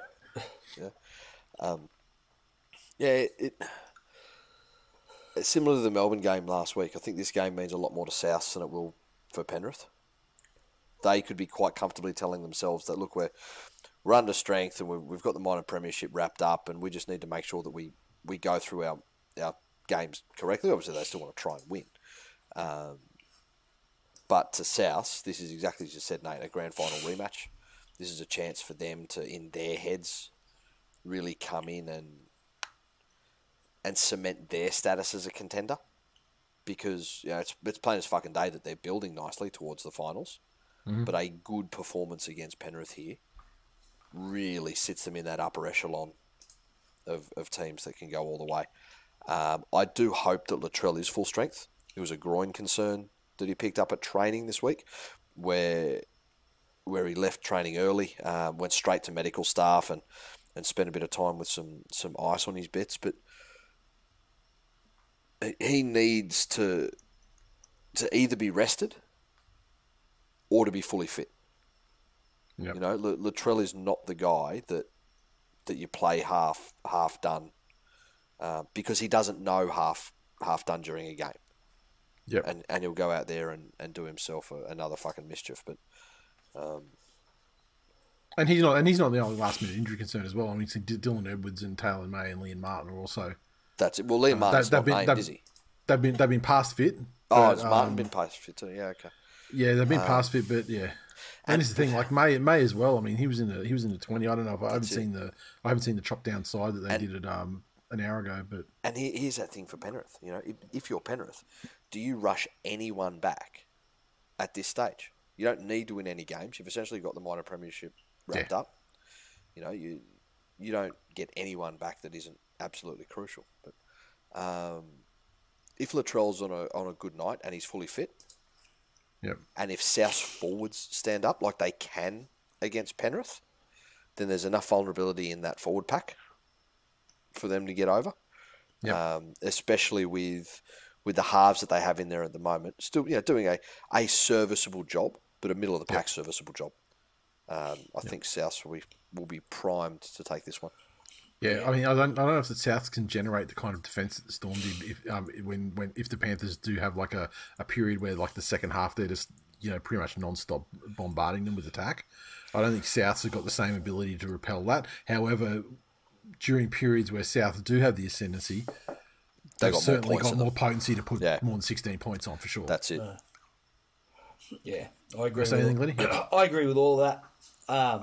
[SPEAKER 2] it's similar to the Melbourne game last week. I think this game means a lot more to South than it will for Penrith. They could be quite comfortably telling themselves that, look, we're under strength and we've got the minor premiership wrapped up, and we just need to make sure that we go through our games correctly. Obviously, they still want to try and win. But to South, this is exactly as you said, Nate, a grand final rematch. This is a chance for them to, in their heads, really come in and cement their status as a contender. Because it's plain as fucking day that they're building nicely towards the finals. Mm-hmm. But a good performance against Penrith here really sits them in that upper echelon of teams that can go all the way. I do hope that Latrell is full strength. It was a groin concern that he picked up at training this week, where he left training early, went straight to medical staff and spent a bit of time with some ice on his bits. But he needs to either be rested or to be fully fit. Yep. Latrell is not the guy that you play half done because he doesn't know half done during a game.
[SPEAKER 1] Yep.
[SPEAKER 2] And he'll go out there and do himself another fucking mischief. But
[SPEAKER 1] and he's not the only last minute injury concern as well. I mean, Dylan Edwards and Taylor May and Liam Martin are also.
[SPEAKER 2] That's it. Well, Liam Martin's not named, is he?
[SPEAKER 1] They've been past fit.
[SPEAKER 2] Has Martin been past fit too? Yeah, okay.
[SPEAKER 1] Yeah, they've been past fit, but yeah. And it's the thing, like May as well. I mean, he was in the 20. I don't know if I haven't seen the chop down side that they did it an hour ago. But
[SPEAKER 2] here's that thing for Penrith. If you're Penrith, do you rush anyone back at this stage? You don't need to win any games. You've essentially got the minor premiership wrapped up. You don't get anyone back that isn't absolutely crucial. But if Latrell's on a good night and he's fully fit.
[SPEAKER 1] Yep.
[SPEAKER 2] And if South's forwards stand up like they can against Penrith, then there's enough vulnerability in that forward pack for them to get over.
[SPEAKER 1] Yep.
[SPEAKER 2] Especially with with the halves that they have in there at the moment, still doing a serviceable job, but a middle of the pack serviceable job. I think South will be primed to take this one.
[SPEAKER 1] Yeah, I mean, I don't know if the Souths can generate the kind of defence that the Storm did if the Panthers do have like a period where like the second half they're just pretty much non-stop bombarding them with attack. I don't think Souths have got the same ability to repel that. However, during periods where Souths do have the ascendancy, they've certainly got more potency to put more than 16 points on for sure.
[SPEAKER 2] That's it.
[SPEAKER 3] Yeah, I agree.
[SPEAKER 1] Say anything, Lenny?
[SPEAKER 3] I agree with all that. I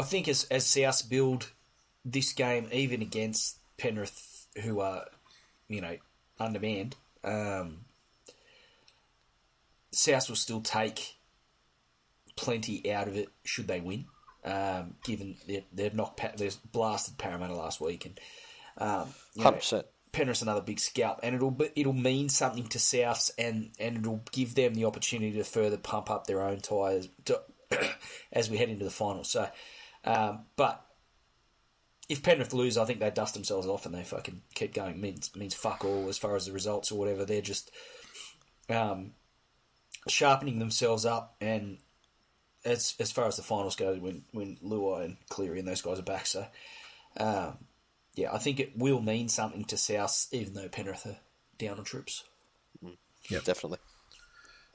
[SPEAKER 3] think as Souths build this game, even against Penrith, who are, undermanned, Souths will still take plenty out of it should they win. Given they've blasted Parramatta last week, and
[SPEAKER 2] 100%.
[SPEAKER 3] Penrith's another big scalp, and it'll mean something to Souths, and it'll give them the opportunity to further pump up their own tyres as we head into the final. So, but if Penrith lose, I think they dust themselves off and they fucking keep going. Means fuck all as far as the results or whatever. They're just sharpening themselves up, and as far as the finals go, when Luai and Cleary and those guys are back. So, I think it will mean something to South, even though Penrith are down on troops.
[SPEAKER 2] Yeah, definitely.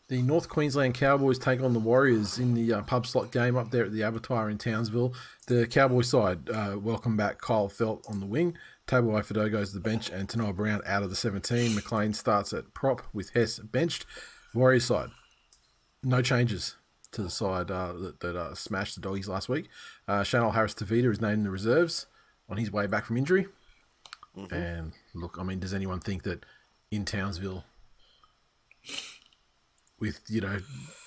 [SPEAKER 1] The North Queensland Cowboys take on the Warriors in the pub slot game up there at the Abattoir in Townsville. The Cowboys side welcome back Kyle Felt on the wing. Tabuai Fido goes to the bench and Tanoa Brown out of the 17. McLean starts at prop with Hess benched. Warriors side, no changes to the side that smashed the Doggies last week. Chanel Harris-Tavita is named in the reserves on his way back from injury. Mm-hmm. And look, I mean, does anyone think that in Townsville, with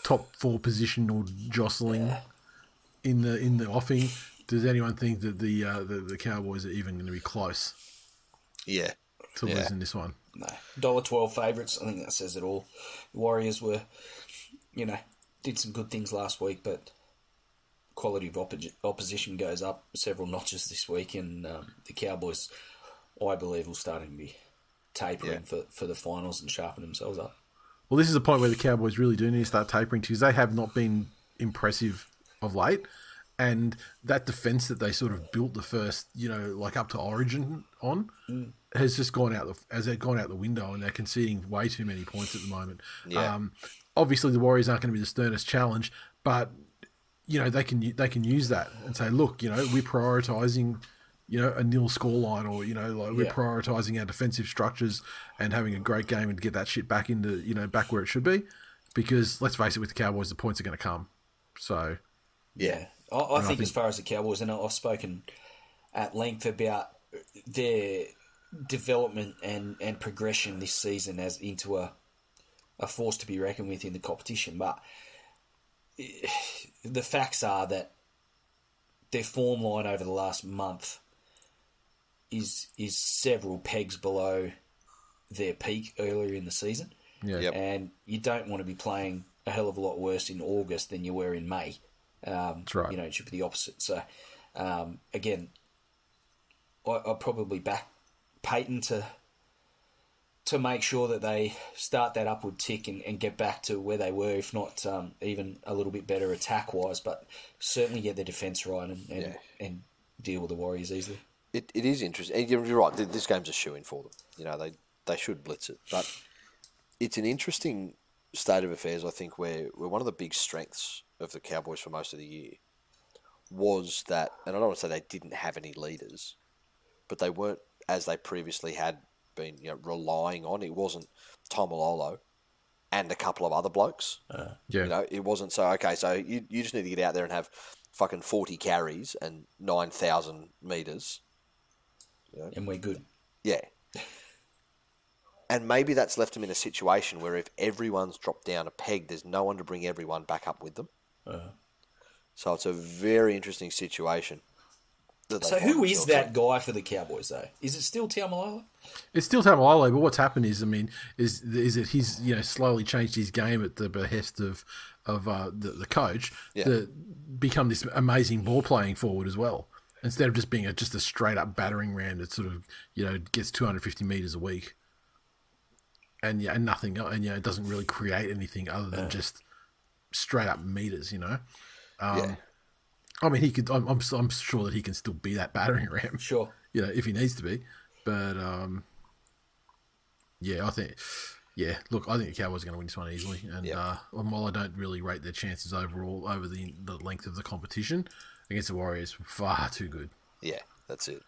[SPEAKER 1] top 4 positional jostling in the offing, does anyone think that the Cowboys are even going to be close?
[SPEAKER 2] Yeah,
[SPEAKER 1] to losing this one.
[SPEAKER 3] No, $1.12 favourites. I think that says it all. The Warriors were, did some good things last week, but quality of opposition goes up several notches this week, and the Cowboys, I believe, will start to be tapering for the finals and sharpen themselves up.
[SPEAKER 1] Well, this is a point where the Cowboys really do need to start tapering because they have not been impressive of late. And that defence that they sort of built the first, up to Origin on, has just gone out the window, and they're conceding way too many points at the moment. Yeah. Obviously, the Warriors aren't going to be the sternest challenge, but they can use that and say, look, we're prioritising a nil scoreline, or we're prioritising our defensive structures and having a great game and get that shit back into back where it should be, because let's face it, with the Cowboys, the points are going to come. So
[SPEAKER 3] I think as far as the Cowboys, and I've spoken at length about their development and progression this season as into a force to be reckoned with in the competition, but the facts are that their form line over the last month is several pegs below their peak earlier in the season. Yeah. Yep. And you don't want to be playing a hell of a lot worse in August than you were in May. That's right. It should be the opposite. So, again, I'll probably back Payton to make sure that they start that upward tick and get back to where they were, if not even a little bit better attack-wise, but certainly get their defence right and deal with the Warriors easily.
[SPEAKER 2] It is interesting. You're right, this game's a shoo-in for them. They should blitz it. But it's an interesting state of affairs, I think, where one of the big strengths of the Cowboys for most of the year was that, and I don't want to say they didn't have any leaders, but they weren't, as they previously had been relying on. It wasn't Tomalolo and a couple of other blokes. It wasn't so you just need to get out there and have fucking 40 carries and 9,000 metres.
[SPEAKER 3] And we're good.
[SPEAKER 2] Yeah. And maybe that's left them in a situation where if everyone's dropped down a peg, there's no one to bring everyone back up with them. So it's a very interesting situation.
[SPEAKER 3] So who is that guy for the Cowboys, though? Is it still Taumalolo?
[SPEAKER 1] It's still Taumalolo, but what's happened is that he's slowly changed his game at the behest of the coach to become this amazing ball playing forward as well. Instead of just being just a straight up battering ram that sort of gets 250 metres a week. and nothing, and it doesn't really create anything other than just straight up meters. I mean, he could. I'm sure that he can still be that battering ram.
[SPEAKER 3] Sure.
[SPEAKER 1] If he needs to be, but I think. Yeah, look, I think the Cowboys are going to win this one easily, and while I don't really rate their chances overall over the length of the competition against the Warriors, far too good.
[SPEAKER 2] Yeah, that's it.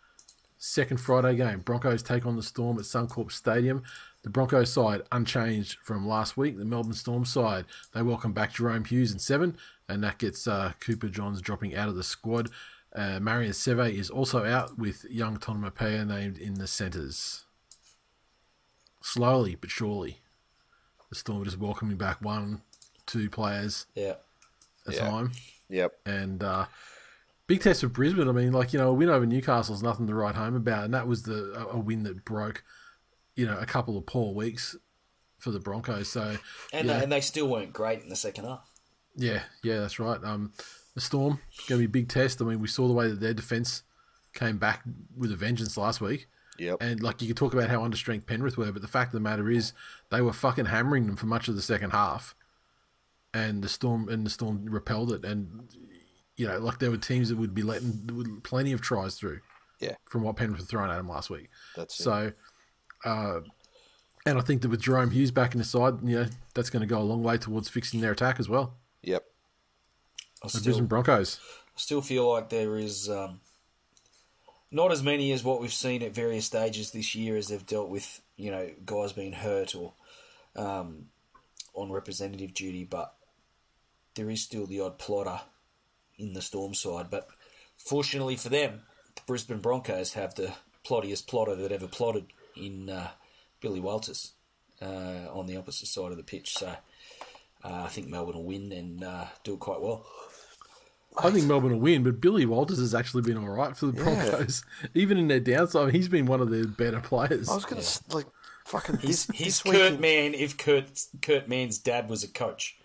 [SPEAKER 1] Second Friday game, Broncos take on the Storm at Suncorp Stadium. The Broncos side unchanged from last week. The Melbourne Storm side, they welcome back Jerome Hughes in 7, and that gets Cooper Johns dropping out of the squad. Marion Seve is also out, with young Tonomapea named in the centres. Slowly but surely, the Storm are just welcoming back 1-2 players at a time.
[SPEAKER 2] Yep.
[SPEAKER 1] And big test for Brisbane. I mean, a win over Newcastle is nothing to write home about, and that was a win that broke, a couple of poor weeks for the Broncos. So
[SPEAKER 3] and they still weren't great in the second half.
[SPEAKER 1] Yeah, that's right. The Storm going to be a big test. I mean, we saw the way that their defence came back with a vengeance last week.
[SPEAKER 2] Yep.
[SPEAKER 1] And you could talk about how understrength Penrith were, but the fact of the matter is they were fucking hammering them for much of the second half, and the Storm repelled it. And there were teams that would be letting plenty of tries through.
[SPEAKER 2] Yeah. From
[SPEAKER 1] what Penrith were throwing at them last week.
[SPEAKER 2] That's
[SPEAKER 1] so. And I think that with Jerome Hughes back in the side, that's going to go a long way towards fixing their attack as well.
[SPEAKER 2] Yep.
[SPEAKER 1] The Brisbane Broncos.
[SPEAKER 3] I still feel like there is not as many as what we've seen at various stages this year as they've dealt with, guys being hurt or on representative duty, but there is still the odd plotter in the Storm side. But fortunately for them, the Brisbane Broncos have the plottiest plotter that ever plotted in Billy Walters on the opposite side of the pitch. So I think Melbourne will win and do it quite well.
[SPEAKER 1] I think Melbourne will win, but Billy Walters has actually been all right for the Broncos. Even in their downside, he's been one of their better players.
[SPEAKER 2] I was going to fucking
[SPEAKER 3] he's Kurt Mann if Kurt Mann's dad was a coach.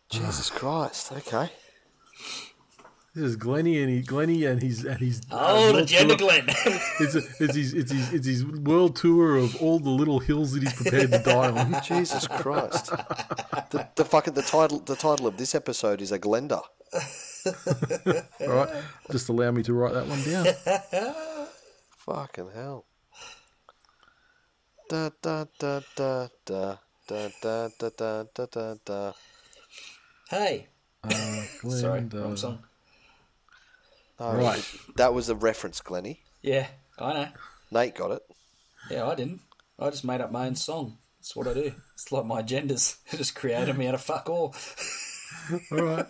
[SPEAKER 2] Jesus Christ! Okay.
[SPEAKER 1] This is Glennie and his
[SPEAKER 3] agenda Glenn.
[SPEAKER 1] it's his world tour of all the little hills that he's prepared to die on.
[SPEAKER 2] Jesus Christ! The title of this episode is Aglenda.
[SPEAKER 1] All right, just allow me to write that one down.
[SPEAKER 2] Fucking hell! Da da da da da da da da da da da.
[SPEAKER 3] Hey. Sorry, wrong song.
[SPEAKER 2] Oh, right. That was a reference, Glennie.
[SPEAKER 3] Yeah, I know.
[SPEAKER 2] Nate got it.
[SPEAKER 3] Yeah, I didn't. I just made up my own song. That's what I do. It's like my agendas. I just created me out of fuck all.
[SPEAKER 1] All right.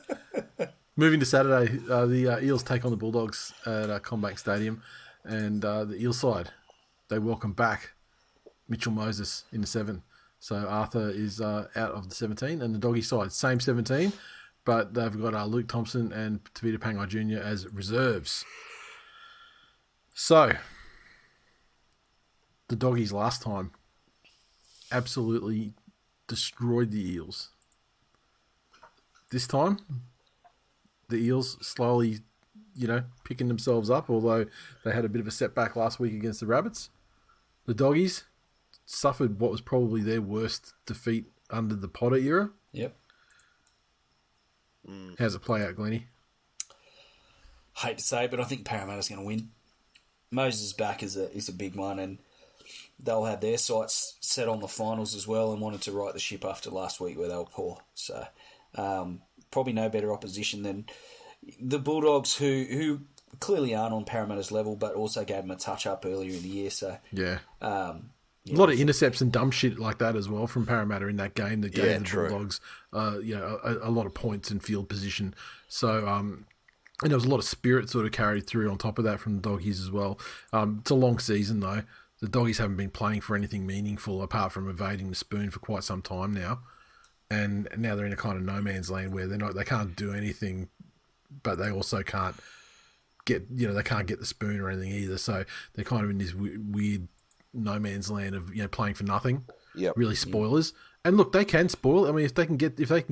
[SPEAKER 1] Moving to Saturday, the Eels take on the Bulldogs at Combank Stadium, and the Eel side, they welcome back Mitchell Moses in the 7. So Arthur is out of the 17, and the Doggy side, same 17, but they've got Luke Thompson and Tavita Pangai Jr. as reserves. So, the Doggies last time absolutely destroyed the Eels. This time, the Eels slowly, picking themselves up, although they had a bit of a setback last week against the Rabbits. The Doggies suffered what was probably their worst defeat under the Potter era.
[SPEAKER 3] Yep.
[SPEAKER 1] How's it play out, Glennie?
[SPEAKER 3] Hate to say, but I think Parramatta's going to win. Moses' back is a big one, and they'll have their sights set on the finals as well, and wanted to right the ship after last week where they were poor. So probably no better opposition than the Bulldogs, who clearly aren't on Parramatta's level, but also gave them a touch up earlier in the year. So
[SPEAKER 1] yeah. A lot of intercepts and dumb shit like that as well from Parramatta in that game that gave the Bulldogs, a lot of points and field position. So, and there was a lot of spirit sort of carried through on top of that from the Doggies as well. It's a long season though. The Doggies haven't been playing for anything meaningful apart from evading the spoon for quite some time now, and now they're in a kind of no man's land where they can't do anything, but they also can't get they can't get the spoon or anything either. So they're kind of in this weird no man's land of playing for nothing.
[SPEAKER 2] Yep.
[SPEAKER 1] Really spoilers. And look, they can spoil. I mean, if they can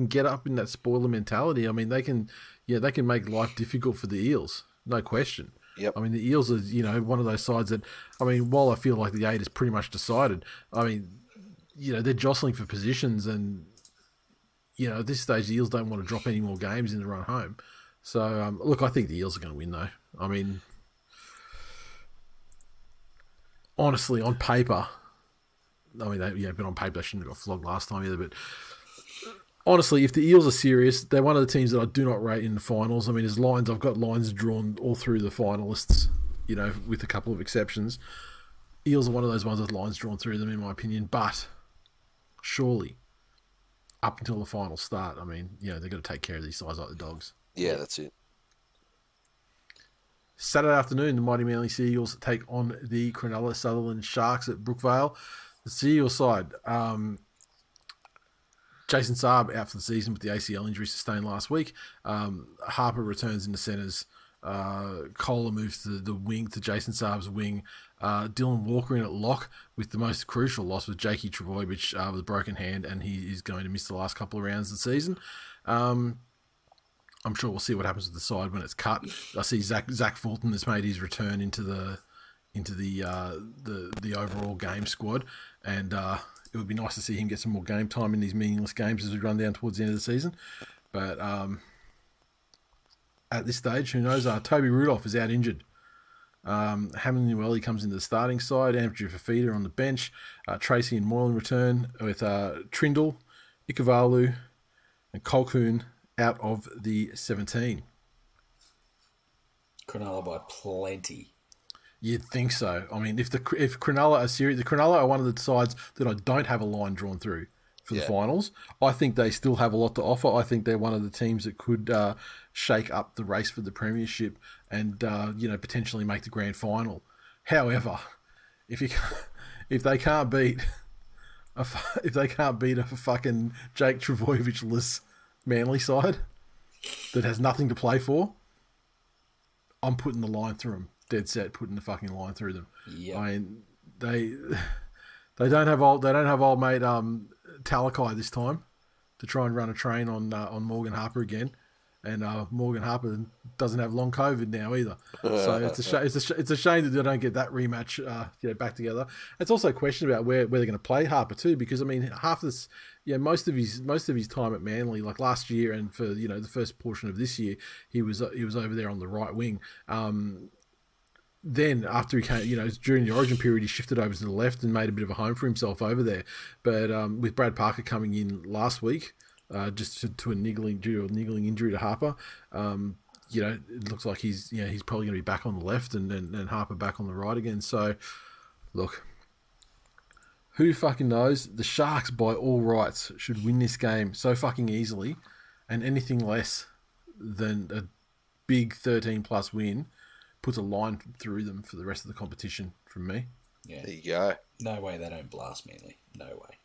[SPEAKER 1] get up in that spoiler mentality, I mean, they can make life difficult for the Eels, no question.
[SPEAKER 2] Yep.
[SPEAKER 1] I mean, the Eels are, one of those sides that, while I feel like the 8 is pretty much decided, they're jostling for positions and, at this stage, the Eels don't want to drop any more games in the run home. So, look, I think the Eels are going to win, though. Honestly, on paper, but on paper, they shouldn't have got flogged last time either, but honestly, if the Eels are serious, they're one of the teams that I do not rate in the finals. There's lines. I've got lines drawn all through the finalists, with a couple of exceptions. Eels are one of those ones with lines drawn through them, in my opinion. But surely, up until the final start, they've got to take care of these sides like the Dogs.
[SPEAKER 2] Yeah, that's it.
[SPEAKER 1] Saturday afternoon, the mighty Manly Sea Eagles take on the Cronulla Sutherland Sharks at Brookvale. The Sea Eagles side, Jason Saab out for the season with the ACL injury sustained last week. Harper returns in the centres. Kohler moves to the wing, to Jason Saab's wing. Dylan Walker in at lock with the most crucial loss with Jakey Trbojevic with a broken hand, and he is going to miss the last couple of rounds of the season. I'm sure we'll see what happens with the side when it's cut. I see Zach Fulton has made his return into the overall game squad, and it would be nice to see him get some more game time in these meaningless games as we run down towards the end of the season. But at this stage, who knows? Toby Rudolph is out injured. Hamlin Newelly comes into the starting side. Andrew Fafita on the bench. Tracy and Moylan return with Trindle, Ikavalu, and Colquhoun out of the 17.
[SPEAKER 3] Cronulla by plenty.
[SPEAKER 1] You'd think so. If Cronulla are serious, the Cronulla are one of the sides that I don't have a line drawn through for the finals. I think they still have a lot to offer. I think they're one of the teams that could shake up the race for the premiership and potentially make the grand final. However, if they can't beat a fucking Jake Trbojevic-less Manly side that has nothing to play for, I'm putting the line through them. Dead set, putting the fucking line through them.
[SPEAKER 3] Yeah.
[SPEAKER 1] They don't have old mate Talakai this time to try and run a train on Morgan Harper again, and Morgan Harper doesn't have long COVID now either. So it's a shame that they don't get that rematch back together. It's also a question about where they're going to play Harper too, because half this. Yeah, most of his time at Manly, like last year and for the first portion of this year, he was over there on the right wing. Then after he came, during the Origin period, he shifted over to the left and made a bit of a home for himself over there. But with Brad Parker coming in last week, just due to a niggling injury to Harper, it looks like he's probably going to be back on the left and Harper back on the right again. So, look. Who fucking knows? The Sharks, by all rights, should win this game so fucking easily, and anything less than a big 13-plus win puts a line through them for the rest of the competition from me.
[SPEAKER 3] Yeah.
[SPEAKER 2] There you go.
[SPEAKER 3] No way they don't blast Manly. No way.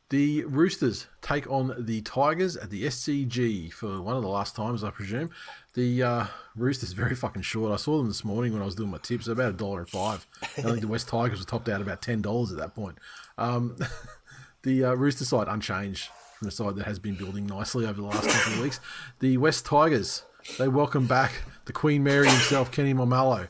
[SPEAKER 1] The Roosters take on the Tigers at the SCG for one of the last times, I presume. The Roosters very fucking short. I saw them this morning when I was doing my tips. They're about $1.05. I think the West Tigers were topped out about $10 at that point. The Rooster side unchanged from the side that has been building nicely over the last couple of weeks. The West Tigers, they welcome back the Queen Mary himself, Kenny Momalo.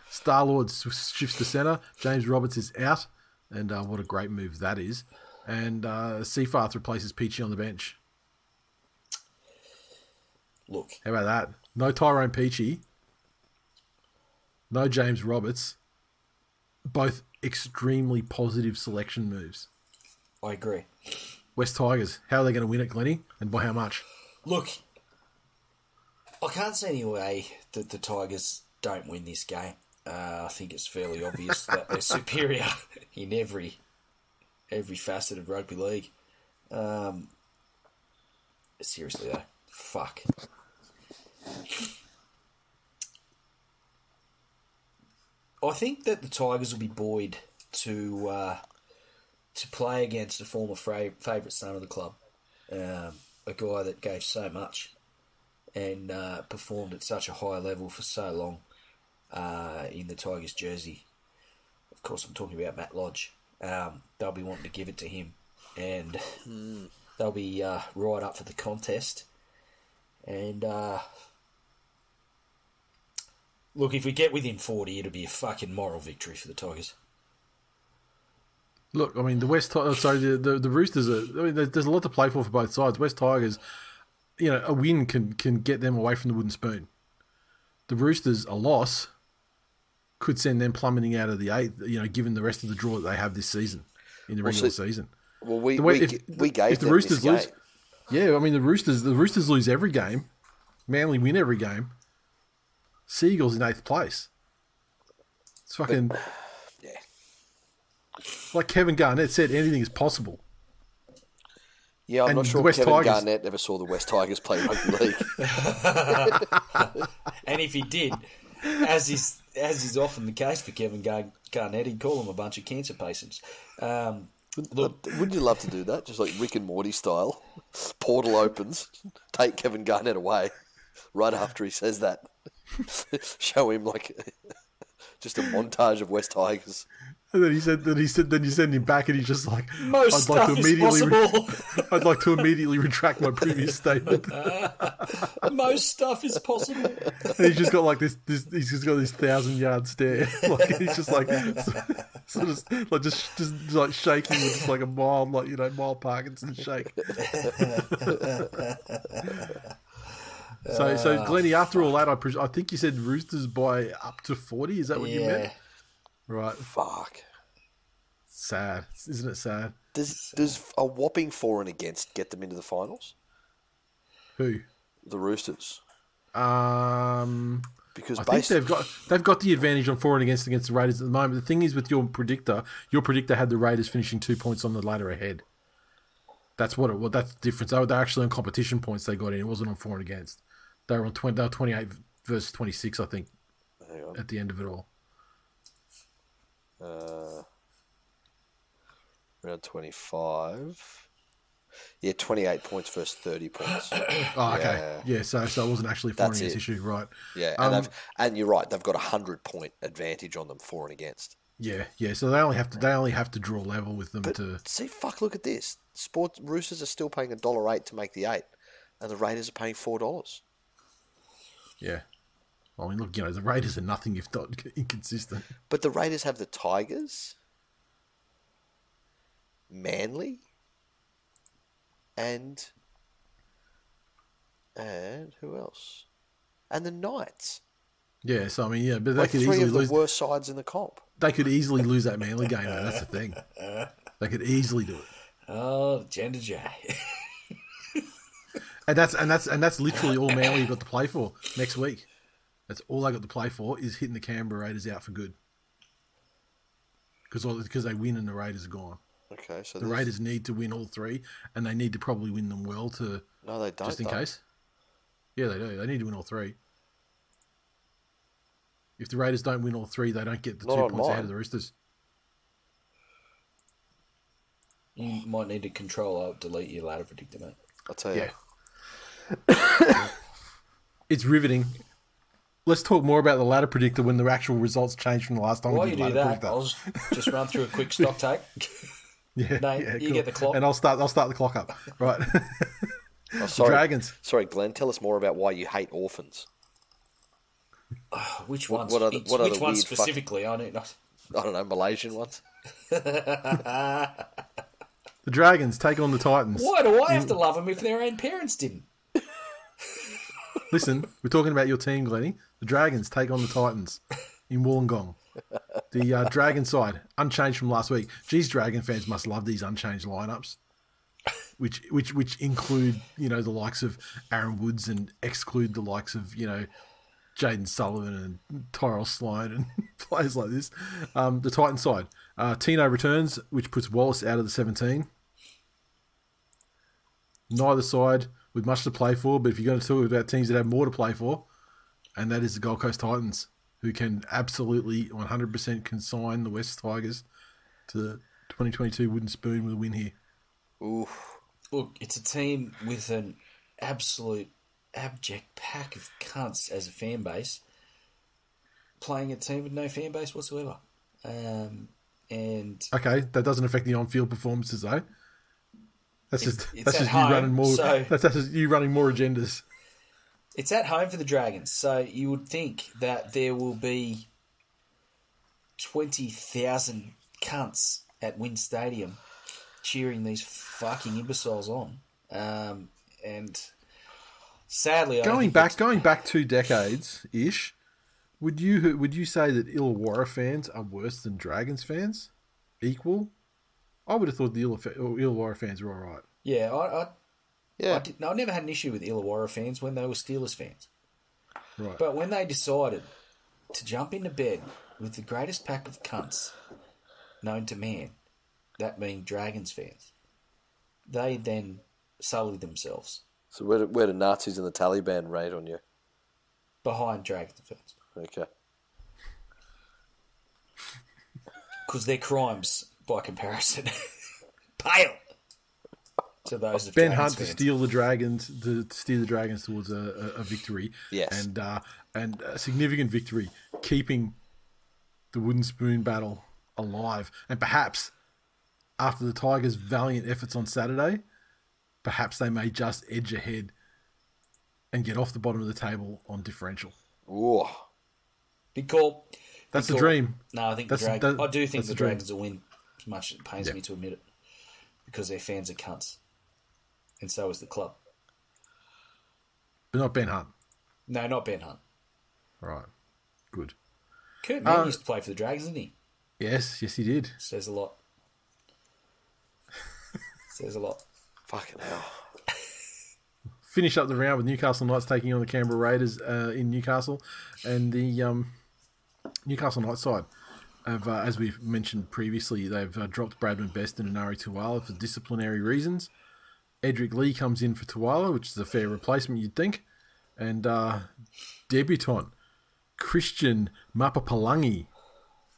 [SPEAKER 1] Star-Lord shifts to centre. James Roberts is out. And what a great move that is. And Seafarth replaces Peachy on the bench.
[SPEAKER 3] Look.
[SPEAKER 1] How about that? No Tyrone Peachy. No James Roberts. Both extremely positive selection moves.
[SPEAKER 3] I agree.
[SPEAKER 1] West Tigers, how are they going to win it, Glennie? And by how much?
[SPEAKER 3] Look, I can't see any way that the Tigers don't win this game. I think it's fairly obvious that they're superior in every facet of rugby league. Seriously though, fuck. I think that the Tigers will be buoyed to play against a former favourite son of the club, a guy that gave so much and performed at such a high level for so long. In the Tigers jersey. Of course, I'm talking about Matt Lodge. They'll be wanting to give it to him, and they'll be right up for the contest. And look, if we get within 40, it'll be a fucking moral victory for the Tigers.
[SPEAKER 1] Look, I mean, the Roosters are. I mean, there's a lot to play for both sides. West Tigers, a win can get them away from the wooden spoon. The Roosters, a loss could send them plummeting out of the eighth. Given the rest of the draw that they have this season in the regular season.
[SPEAKER 2] Well, we gave the Roosters
[SPEAKER 1] lose. Yeah, I mean the Roosters lose every game. Manly win every game. Seagulls in 8th place. It's fucking like Kevin Garnett said, anything is possible.
[SPEAKER 2] Yeah, I'm not sure Kevin Garnett ever saw the West Tigers play rugby league.
[SPEAKER 3] And if he did, as is often the case for Kevin Garnett, he'd call them a bunch of cancer patients.
[SPEAKER 2] Look, wouldn't you love to do that? Just like Rick and Morty style. Portal opens, take Kevin Garnett away right after he says that. Show him like just a montage of West Tigers.
[SPEAKER 1] And then then you send him back, and he's just like,
[SPEAKER 3] I'd
[SPEAKER 1] like to immediately retract my previous statement.
[SPEAKER 3] Most stuff is possible.
[SPEAKER 1] And he's just got like this. He's just got this 1,000-yard stare. Like he's just like, just like shaking with just like a mild, mild Parkinson's shake. So Glennie, after all that, I think you said Roosters by up to 40. Is that what you meant? Right.
[SPEAKER 2] Fuck.
[SPEAKER 1] Sad. Isn't it sad?
[SPEAKER 2] Does a whopping for and against get them into the finals?
[SPEAKER 1] Who?
[SPEAKER 2] The Roosters. Because
[SPEAKER 1] I think they've got the advantage on for and against the Raiders at the moment. The thing is with your predictor had the Raiders finishing 2 points on the ladder ahead. That's that's the difference. They're actually on competition points they got in. It wasn't on for and against. They were on 28 versus 26, I think, at the end of it all.
[SPEAKER 2] Round 25. Yeah, 28 points versus 30 points.
[SPEAKER 1] Oh, okay. Yeah, so it wasn't actually a for and against issue, right?
[SPEAKER 2] Yeah, and you're right. They've got 100-point advantage on them for and against.
[SPEAKER 1] Yeah. So they only have to draw level with them to
[SPEAKER 2] see. Fuck! Look at this. Roosters are still paying $1.08 to make the 8, and the Raiders are paying $4.
[SPEAKER 1] Yeah. I mean, look, the Raiders are nothing if not inconsistent.
[SPEAKER 2] But the Raiders have the Tigers, Manly, and who else? And the Knights.
[SPEAKER 1] Yeah, so I mean, but they could
[SPEAKER 2] three
[SPEAKER 1] easily
[SPEAKER 2] of the
[SPEAKER 1] lose.
[SPEAKER 2] Worst sides in the comp.
[SPEAKER 1] They could easily lose that Manly game, though. That's the thing. They could easily do it.
[SPEAKER 3] Oh, Gender J.
[SPEAKER 1] and that's literally all Manly got to play for next week. That's all they got to play for is hitting the Canberra Raiders out for good. Because they win and the Raiders are gone.
[SPEAKER 2] Okay, so
[SPEAKER 1] the Raiders need to win all 3, and they need to probably win them well to.
[SPEAKER 2] No, they don't.
[SPEAKER 1] Just in case. Yeah, they do. They need to win all 3. If the Raiders don't win all 3, they don't get the 2 points ahead of the Roosters.
[SPEAKER 3] You might need to delete your ladder predictor, mate.
[SPEAKER 2] I'll tell you.
[SPEAKER 1] Yeah. It's riveting. Let's talk more about the ladder predictor when the actual results change from the last time.
[SPEAKER 3] While you do that, I'll just run through a quick stock take.
[SPEAKER 1] Yeah,
[SPEAKER 3] Nate, you
[SPEAKER 1] cool.
[SPEAKER 3] get the clock,
[SPEAKER 1] and I'll start the clock up. Right.
[SPEAKER 2] Sorry,
[SPEAKER 1] Dragons.
[SPEAKER 2] Sorry, Glenn. Tell us more about why you hate orphans.
[SPEAKER 3] Which ones?
[SPEAKER 2] Which
[SPEAKER 3] ones specifically? I
[SPEAKER 2] don't know, Malaysian ones.
[SPEAKER 1] The Dragons take on the Titans.
[SPEAKER 3] Why do I have to love them if their own parents didn't?
[SPEAKER 1] Listen, we're talking about your team, Glennie. The Dragons take on the Titans in Wollongong. The Dragon side, unchanged from last week. Geez, Dragon fans must love these unchanged lineups, which include, the likes of Aaron Woods and exclude the likes of, Jaden Sullivan and Tyrell Sloan and players like this. The Titan side, Tino returns, which puts Wallace out of the 17. Neither side with much to play for, but if you're going to talk about teams that have more to play for, and that is the Gold Coast Titans, who can absolutely 100% consign the West Tigers to the 2022 wooden spoon with a win here.
[SPEAKER 2] Oof.
[SPEAKER 3] Look, it's a team with an absolute abject pack of cunts as a fan base, playing a team with no fan base whatsoever. And
[SPEAKER 1] okay, that doesn't affect the on-field performances though. That's just you running more.
[SPEAKER 3] So
[SPEAKER 1] that's just you running more agendas.
[SPEAKER 3] It's at home for the Dragons, so you would think that there will be 20,000 cunts at Wynn Stadium cheering these fucking imbeciles on. And sadly,
[SPEAKER 1] going back 2 decades ish, would you say that Illawarra fans are worse than Dragons fans? Equal? I would have thought the Illawarra fans were all right.
[SPEAKER 3] Yeah, I never had an issue with Illawarra fans when they were Steelers fans.
[SPEAKER 1] Right.
[SPEAKER 3] But when they decided to jump into bed with the greatest pack of cunts known to man, that being Dragons fans, they then sullied themselves.
[SPEAKER 2] So where do Nazis and the Taliban rate on you?
[SPEAKER 3] Behind Dragons fans.
[SPEAKER 2] Okay.
[SPEAKER 3] Because their crimes, by comparison, pale to those of
[SPEAKER 1] Ben
[SPEAKER 3] Dragons
[SPEAKER 1] Hunt
[SPEAKER 3] fans.
[SPEAKER 1] to steer the Dragons towards a victory.
[SPEAKER 2] Yes.
[SPEAKER 1] And a significant victory, keeping the wooden spoon battle alive. And perhaps, after the Tigers' valiant efforts on Saturday, perhaps they may just edge ahead and get off the bottom of the table on differential.
[SPEAKER 2] Ooh.
[SPEAKER 3] Big call.
[SPEAKER 1] That's the dream.
[SPEAKER 3] No, I think I do think the Dragons will win, as much as it pains me to admit it, because their fans are cunts. And so is the club.
[SPEAKER 1] But not Ben Hunt.
[SPEAKER 3] No, not Ben Hunt.
[SPEAKER 1] Right. Good.
[SPEAKER 3] Kurt Mann used to play for the Dragons, didn't he?
[SPEAKER 1] Yes, he did.
[SPEAKER 3] Says a lot. Says a lot.
[SPEAKER 2] Fucking hell.
[SPEAKER 1] Finish up the round with Newcastle Knights taking on the Canberra Raiders in Newcastle. And the Newcastle Knights side, as we've mentioned previously, they've dropped Bradman Best and Inari Tuala for disciplinary reasons. Edric Lee comes in for Tuala, which is a fair replacement, you'd think. And debutant Christian Mapapalangi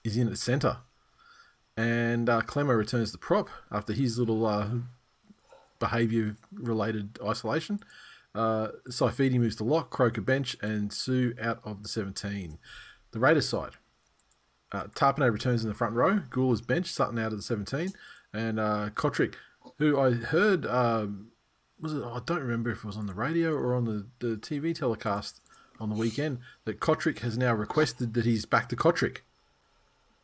[SPEAKER 1] is in at centre. And Clemmer returns the prop after his little behaviour-related isolation. Saifidi moves to lock, Croker bench, and Sue out of the 17. The Raiders side. Tarpanay returns in the front row. Gould is bench, Sutton out of the 17. And Kotrick, who I heard, I don't remember if it was on the radio or on the TV telecast on the weekend, that Kotrick has now requested that he's back to Kotrick.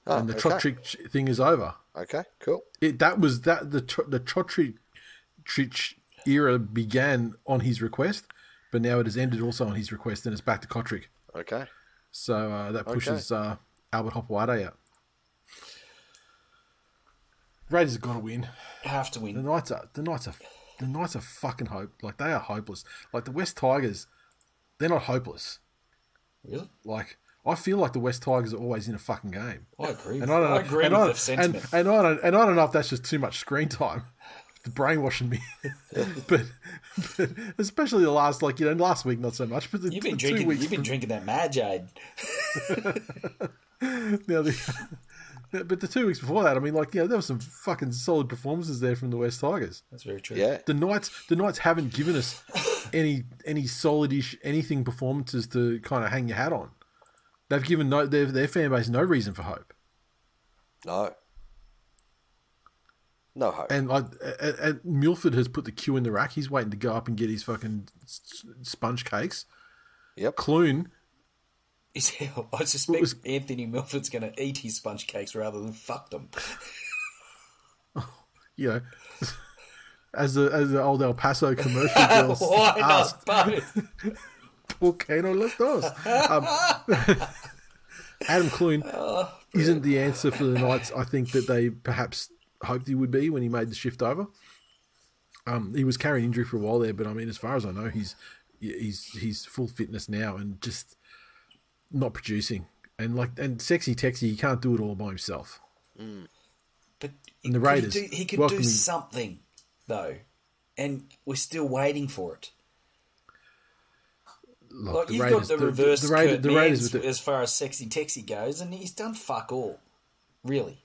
[SPEAKER 1] And the Trotrick thing is over.
[SPEAKER 2] Okay, cool.
[SPEAKER 1] The Trotrick era began on his request, but now it has ended also on his request, and it's back to Kotrick.
[SPEAKER 2] Okay.
[SPEAKER 1] So that pushes Albert Hopewade out. Raiders have got to win.
[SPEAKER 3] Have to win.
[SPEAKER 1] The Knights are fucking hope. Like, they are hopeless. Like, the West Tigers, they're not hopeless.
[SPEAKER 3] Really?
[SPEAKER 1] Like, I feel like the West Tigers are always in a fucking game.
[SPEAKER 3] I agree.
[SPEAKER 1] I
[SPEAKER 3] agree with the sentiment.
[SPEAKER 1] And I don't know if that's just too much screen time. The brainwashing me, but especially the last, last week not so much. But
[SPEAKER 3] you've been drinking that Mad Jade.
[SPEAKER 1] But the 2 weeks before that, I mean, there were some fucking solid performances there from the West Tigers.
[SPEAKER 3] That's very true.
[SPEAKER 2] Yeah,
[SPEAKER 1] the Knights haven't given us any solidish anything performances to kind of hang your hat on. They've given their fan base no reason for hope.
[SPEAKER 2] No hope.
[SPEAKER 1] And Milford has put the cue in the rack. He's waiting to go up and get his fucking sponge cakes.
[SPEAKER 2] Yep.
[SPEAKER 1] Clune.
[SPEAKER 3] I suspect Anthony Milford's going to eat his sponge cakes rather than fuck them. As the old El Paso commercial girls Why
[SPEAKER 1] asked.
[SPEAKER 3] not both?
[SPEAKER 1] ¿Por qué no los dos? Adam Clune isn't the answer for the Knights. I think that they perhaps hoped he would be when he made the shift over. He was carrying injury for a while there, but I mean, as far as I know, he's full fitness now and just not producing. And sexy Texy, he can't do it all by himself.
[SPEAKER 3] But
[SPEAKER 1] and the Raiders,
[SPEAKER 3] he could do something though, and we're still waiting for it.
[SPEAKER 1] Look,
[SPEAKER 3] you've got the reverse the Raiders as far as sexy Texy goes, and he's done fuck all, really.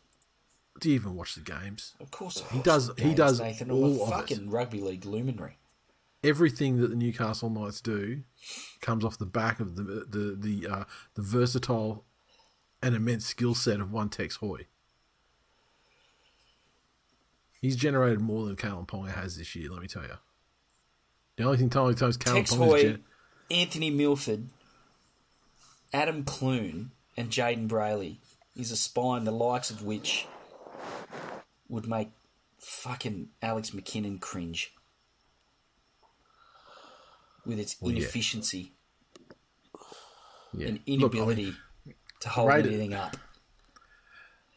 [SPEAKER 1] Do you even watch the games?
[SPEAKER 3] Of course,
[SPEAKER 1] he does.
[SPEAKER 3] Nathan,
[SPEAKER 1] all
[SPEAKER 3] a fucking
[SPEAKER 1] of
[SPEAKER 3] rugby league luminary.
[SPEAKER 1] Everything that the Newcastle Knights do comes off the back of the versatile and immense skill set of one Tex Hoy. He's generated more than Kalen Ponga has this year. Let me tell you. The only thing Tony Tomes Kalen
[SPEAKER 3] Tex Hoy Anthony Milford, Adam Clune, and Jaden Brayley is a spine the likes of which would make fucking Alex McKinnon cringe with its inefficiency and inability to hold anything up.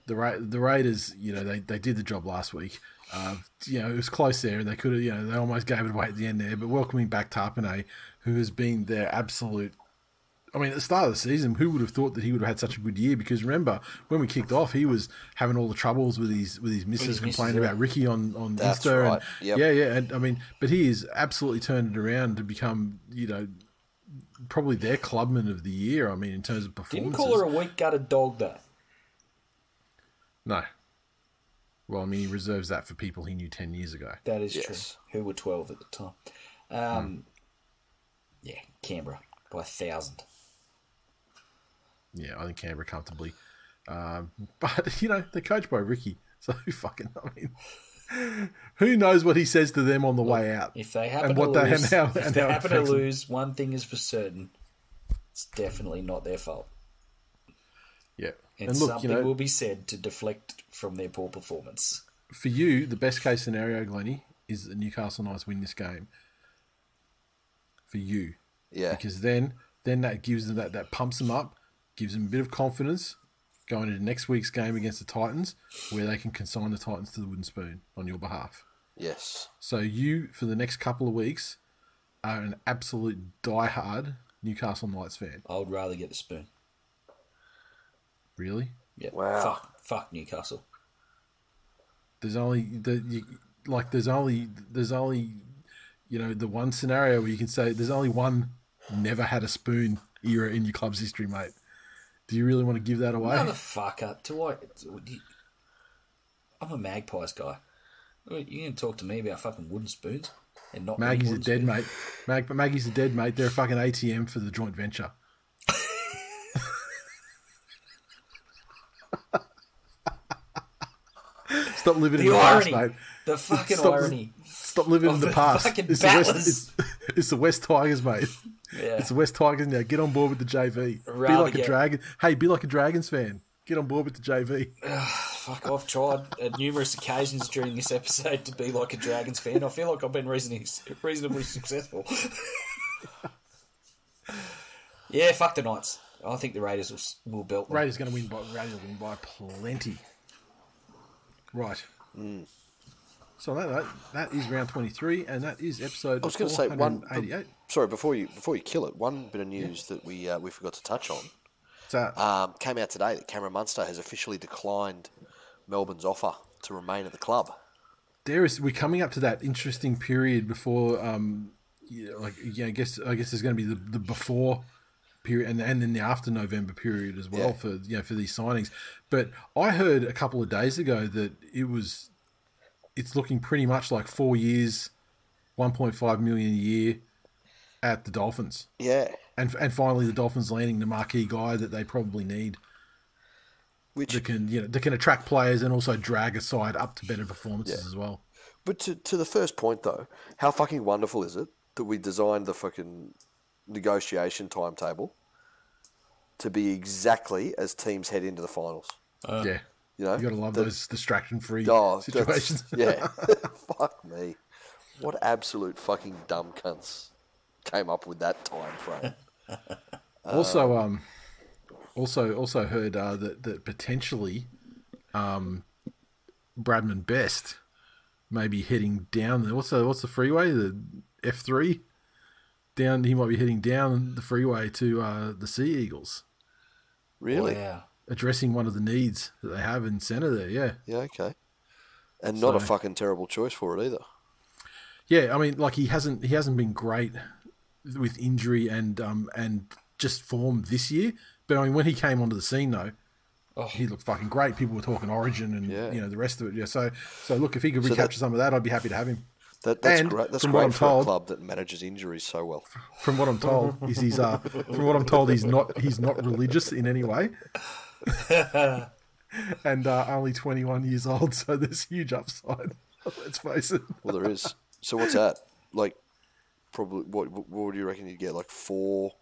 [SPEAKER 1] The Raiders, they did the job last week. It was close there, and they could have, they almost gave it away at the end there. But welcoming back Tarpanay, who has been their absolute. I mean, at the start of the season, who would have thought that he would have had such a good year? Because remember, when we kicked off, he was having all the troubles with his missus, complaining about Ricky on Insta.
[SPEAKER 2] Right.
[SPEAKER 1] And, and I mean, but he has absolutely turned it around to become, probably their clubman of the year. I mean, in terms of performances.
[SPEAKER 3] Didn't call her a weak gutted dog though.
[SPEAKER 1] No. Well, I mean, he reserves that for people he knew 10 years ago.
[SPEAKER 3] That is true. Who were 12 at the time. Yeah, Canberra by 1,000.
[SPEAKER 1] Yeah, I think Canberra comfortably. But, they're coached by Ricky. So, who knows what he says to them on the way out?
[SPEAKER 3] If they happen to lose, one thing is for certain. It's definitely not their fault.
[SPEAKER 1] Yeah.
[SPEAKER 3] And something will be said to deflect from their poor performance.
[SPEAKER 1] For you, the best case scenario, Glennie, is the Newcastle Knights win this game. For you.
[SPEAKER 2] Yeah.
[SPEAKER 1] Because then that gives them that pumps them up, gives them a bit of confidence going into next week's game against the Titans, where they can consign the Titans to the wooden spoon on your behalf.
[SPEAKER 2] Yes.
[SPEAKER 1] So you, for the next couple of weeks, are an absolute diehard Newcastle Knights fan.
[SPEAKER 3] I would rather get the spoon.
[SPEAKER 1] Really?
[SPEAKER 3] Yeah.
[SPEAKER 2] Wow.
[SPEAKER 3] Fuck Newcastle.
[SPEAKER 1] There's only the one scenario where you can say there's only one never had a spoon era in your club's history, mate. Do you really want to give that away?
[SPEAKER 3] Motherfucker. I'm a Magpies guy. You can talk to me about fucking wooden spoons and not
[SPEAKER 1] Maggie's a dead mate. Maggie's a dead mate. They're a fucking ATM for the joint venture. Stop living in the past, mate.
[SPEAKER 3] The fucking irony.
[SPEAKER 1] Stop living in the past.
[SPEAKER 3] It's
[SPEAKER 1] the West Tigers, mate.
[SPEAKER 3] Yeah.
[SPEAKER 1] It's the West Tigers now. Get on board with the JV. Be like a Dragon. Hey, be like a Dragons fan. Get on board with the JV.
[SPEAKER 3] Fuck, I've tried at numerous occasions during this episode to be like a Dragons fan. I feel like I've been reasonably successful. Yeah, fuck the Knights. I think the Raiders will belt them.
[SPEAKER 1] Raiders will win by plenty. Right. So that is round 23, and that is episode.
[SPEAKER 2] I was going to say
[SPEAKER 1] 188.
[SPEAKER 2] Sorry, before you kill it, one bit of news that we forgot to touch on. Came out today that Cameron Munster has officially declined Melbourne's offer to remain at the club.
[SPEAKER 1] We're coming up to that interesting period before. I guess there's going to be the before period and then the after November period as well for these signings. But I heard a couple of days ago that it's looking pretty much like 4 years, 1.5 million a year at the Dolphins.
[SPEAKER 2] Yeah.
[SPEAKER 1] And finally the Dolphins landing the marquee guy that they probably need. That can attract players and also drag a side up to better performances as well.
[SPEAKER 2] But to the first point though, how fucking wonderful is it that we designed the fucking negotiation timetable to be exactly as teams head into the finals?
[SPEAKER 1] Yeah. You got to love those distraction-free situations.
[SPEAKER 2] Yeah. Fuck me. What absolute fucking dumb cunts came up with that time frame.
[SPEAKER 1] Also heard that potentially Bradman Best may be heading down. What's the freeway? The F3? Down. He might be heading down the freeway to the Sea Eagles.
[SPEAKER 2] Really?
[SPEAKER 3] Yeah.
[SPEAKER 1] Addressing one of the needs that they have in centre there, yeah.
[SPEAKER 2] Yeah, okay. And not a fucking terrible choice for it either.
[SPEAKER 1] Yeah, I mean, like he hasn't been great with injury and just form this year. But I mean, when he came onto the scene though, he looked fucking great. People were talking Origin and the rest of it. Yeah, so look, if he could recapture some of that, I'd be happy to have him.
[SPEAKER 2] That's great. That's great for a club that manages injuries so well.
[SPEAKER 1] From what I'm told, he's not religious in any way. And only 21 years old, so there's huge upside. Let's face it.
[SPEAKER 2] Well, there is. So what's that? Like probably what do you reckon you'd get? Like four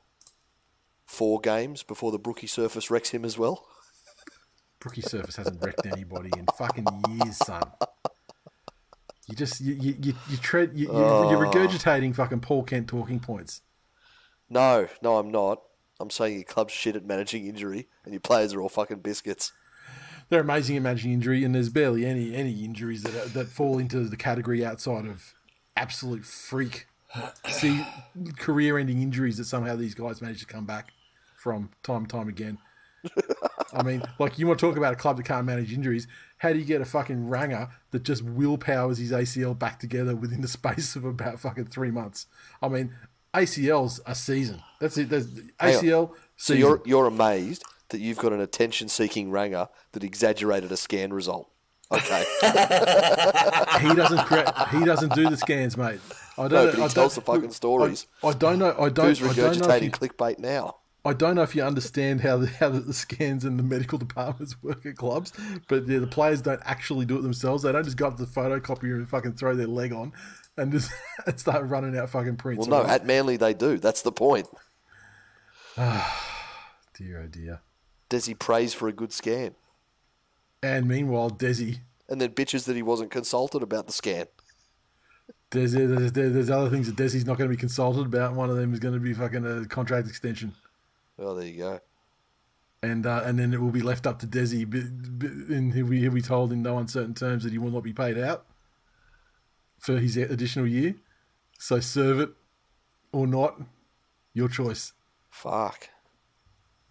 [SPEAKER 2] games before the Brookie surface wrecks him as well.
[SPEAKER 1] Brookie surface hasn't wrecked anybody in fucking years, son. You just you're regurgitating fucking Paul Kent talking points.
[SPEAKER 2] No, I'm not. I'm saying your club's shit at managing injury, and your players are all fucking biscuits.
[SPEAKER 1] They're amazing at managing injury, and there's barely any injuries that fall into the category outside of absolute freak, career-ending injuries that somehow these guys manage to come back from time and time again. I mean, like, you want to talk about a club that can't manage injuries? How do you get a fucking ranger that just willpowers his ACL back together within the space of about fucking 3 months? I mean, ACL's a season. That's it. There's ACL.
[SPEAKER 2] So you're amazed that you've got an attention-seeking ranger that exaggerated a scan result. Okay.
[SPEAKER 1] He doesn't do the scans, mate.
[SPEAKER 2] But he tells the fucking stories.
[SPEAKER 1] I don't know.
[SPEAKER 2] Who's regurgitating clickbait now?
[SPEAKER 1] I don't know if you understand how the scans and the medical departments work at clubs, but the players don't actually do it themselves. They don't just go up to the photocopier and fucking throw their leg on and just start running out fucking prints.
[SPEAKER 2] Well, no, at Manly they do. That's the point.
[SPEAKER 1] Dear, oh dear.
[SPEAKER 2] Desi prays for a good scan.
[SPEAKER 1] And meanwhile, Desi...
[SPEAKER 2] And then bitches that he wasn't consulted about the scan.
[SPEAKER 1] There's other things that Desi's not going to be consulted about. One of them is going to be fucking a contract extension.
[SPEAKER 2] Oh, there you go.
[SPEAKER 1] And then it will be left up to Desi, and he'll be told in no uncertain terms that he will not be paid out for his additional year. So serve it or not, your choice.
[SPEAKER 2] Fuck.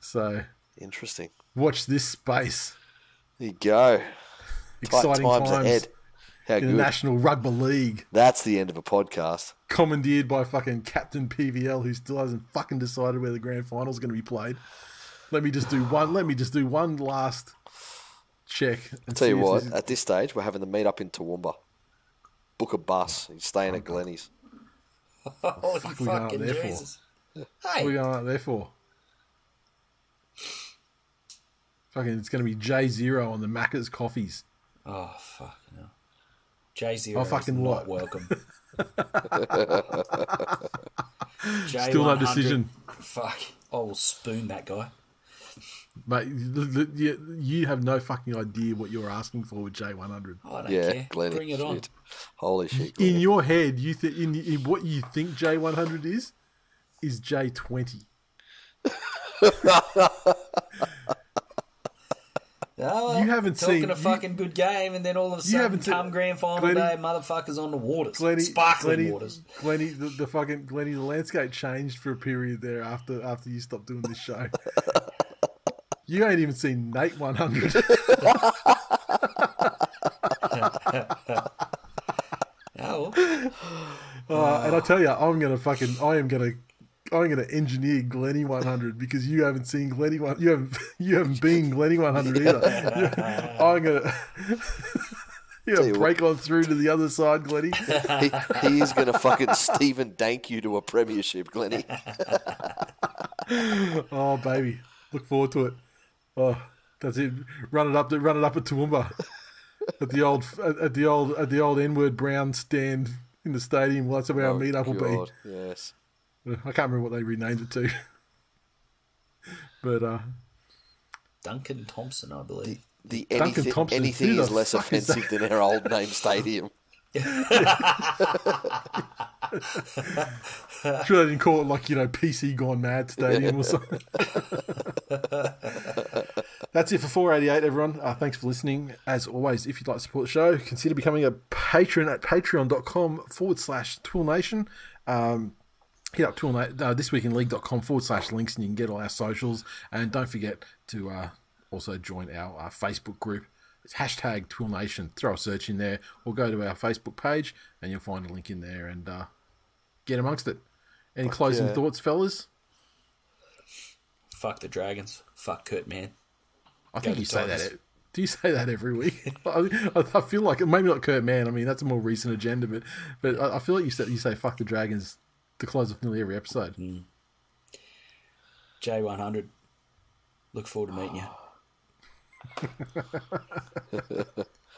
[SPEAKER 1] So
[SPEAKER 2] interesting.
[SPEAKER 1] Watch this space.
[SPEAKER 2] There you go.
[SPEAKER 1] Exciting times
[SPEAKER 2] ahead. How
[SPEAKER 1] in
[SPEAKER 2] good.
[SPEAKER 1] the National Rugby League.
[SPEAKER 2] That's the end of a podcast.
[SPEAKER 1] Commandeered by fucking Captain PVL, who still hasn't fucking decided where the grand final is going to be played. Let me just do one last check.
[SPEAKER 2] I'll tell you what, at this stage, we're having the meet up in Toowoomba. Book a bus. He's staying at Glenny's.
[SPEAKER 3] Holy fucking Jesus.
[SPEAKER 1] Hey. What are we going up there for? Fucking, it's going to be J0 on the Macca's coffees.
[SPEAKER 3] Oh, fuck no. J0
[SPEAKER 1] oh, fucking
[SPEAKER 3] is not welcome.
[SPEAKER 1] Still no decision.
[SPEAKER 3] Fuck. I will spoon that guy.
[SPEAKER 1] Mate, you have no fucking idea what you're asking for with J100.
[SPEAKER 3] I don't care.
[SPEAKER 2] Glenny,
[SPEAKER 3] bring it on.
[SPEAKER 2] Holy shit. Glenny.
[SPEAKER 1] In your head, in what you think J100 is J20.
[SPEAKER 3] Oh,
[SPEAKER 1] you haven't
[SPEAKER 3] talking a fucking good game, and then all of a sudden, come grand final day, motherfuckers on the waters, sparkling waters.
[SPEAKER 1] Glenny, the landscape changed for a period there after you stopped doing this show. You ain't even seen Nate 100. And I tell you, I'm gonna engineer Glenny 100 because you haven't seen Glenny one. You haven't been Glenny 100 either. I'm gonna break on through to the other side, Glenny.
[SPEAKER 2] He is gonna fucking Stephen Dank you to a premiership, Glenny.
[SPEAKER 1] Oh baby, look forward to it. Oh, that's it. Run it up at Toowoomba at the old N-word Brown stand in the stadium. Well, that's where our meet-up will be.
[SPEAKER 2] Yes.
[SPEAKER 1] I can't remember what they renamed it to. But
[SPEAKER 3] Duncan Thompson, I believe.
[SPEAKER 2] Anything is less offensive than our old name stadium.
[SPEAKER 1] Sure they didn't call it like, PC Gone Mad Stadium or something. That's it for 488, everyone. Thanks for listening. As always, if you'd like to support the show, consider becoming a patron at patreon.com/TWiL Nation. Hit up thisweekinleague.com/links and you can get all our socials. And don't forget to also join our Facebook group. It's #TWiL Nation. Throw a search in there or go to our Facebook page and you'll find a link in there and get amongst it. Any closing thoughts, fellas?
[SPEAKER 3] Fuck the Dragons. Fuck Kurt Mann.
[SPEAKER 1] I think you say that. Do you say that every week? I feel like, maybe not Kurt Mann. I mean, that's a more recent agenda, but I feel like you say fuck the Dragons to close off nearly every episode.
[SPEAKER 3] J100. Look forward to meeting you.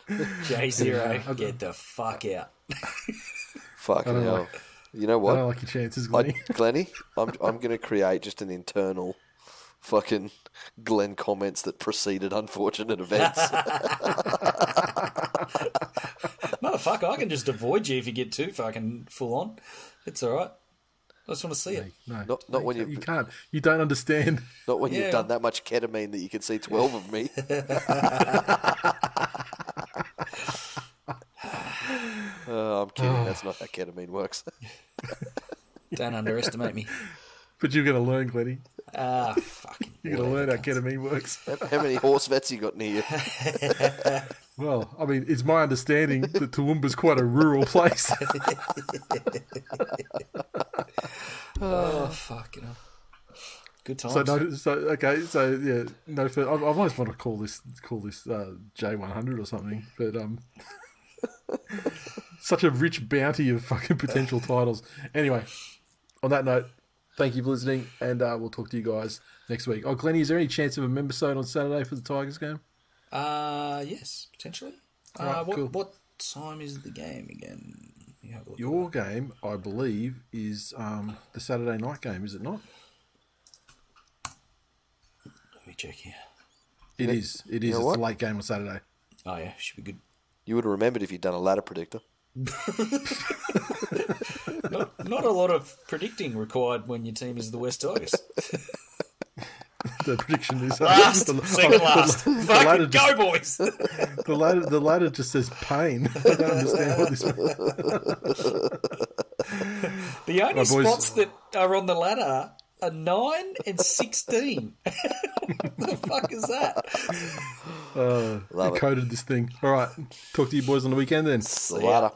[SPEAKER 3] J0, get the fuck out.
[SPEAKER 2] Fucking hell. You know what?
[SPEAKER 1] I don't like your chances, Glennie.
[SPEAKER 2] Glennie, I'm going to create just an internal fucking Glenn comments that preceded unfortunate events.
[SPEAKER 3] Motherfucker, I can just avoid you if you get too fucking full on. It's all right. I just want to see it.
[SPEAKER 2] No, not when
[SPEAKER 1] you can't. You don't understand.
[SPEAKER 2] Not when you've done that much ketamine that you can see 12 of me. I'm kidding. That's not how ketamine works.
[SPEAKER 3] Don't underestimate me.
[SPEAKER 1] But you're going to learn, Glennie.
[SPEAKER 3] Fucking.
[SPEAKER 1] You're going to learn how ketamine works.
[SPEAKER 2] How many horse vets you got near you?
[SPEAKER 1] Well, I mean, it's my understanding that Toowoomba's quite a rural place.
[SPEAKER 3] Fucking hell. Good times.
[SPEAKER 1] No. I almost want to call this J100 or something, but such a rich bounty of fucking potential titles. Anyway, on that note, thank you for listening, and we'll talk to you guys next week. Oh, Glennie, is there any chance of a member-sode on Saturday for the Tigers game?
[SPEAKER 3] Yes, potentially.
[SPEAKER 1] Right, cool.
[SPEAKER 3] What time is the game again?
[SPEAKER 1] Your game, I believe, is the Saturday night game, is it not?
[SPEAKER 3] Let me check here.
[SPEAKER 1] It is. It's a late game on Saturday.
[SPEAKER 3] Oh, yeah, should be good.
[SPEAKER 2] You would have remembered if you'd done a ladder predictor.
[SPEAKER 3] Not a lot of predicting required when your team is the West Tigers.
[SPEAKER 1] The prediction is
[SPEAKER 3] second last. Fucking go, boys!
[SPEAKER 1] The ladder just says pain. I don't understand what this means.
[SPEAKER 3] The only spots that are on the ladder are 9 and 16. What the fuck is that?
[SPEAKER 1] Coded this thing. All right. Talk to you boys on the weekend then.
[SPEAKER 2] See ya.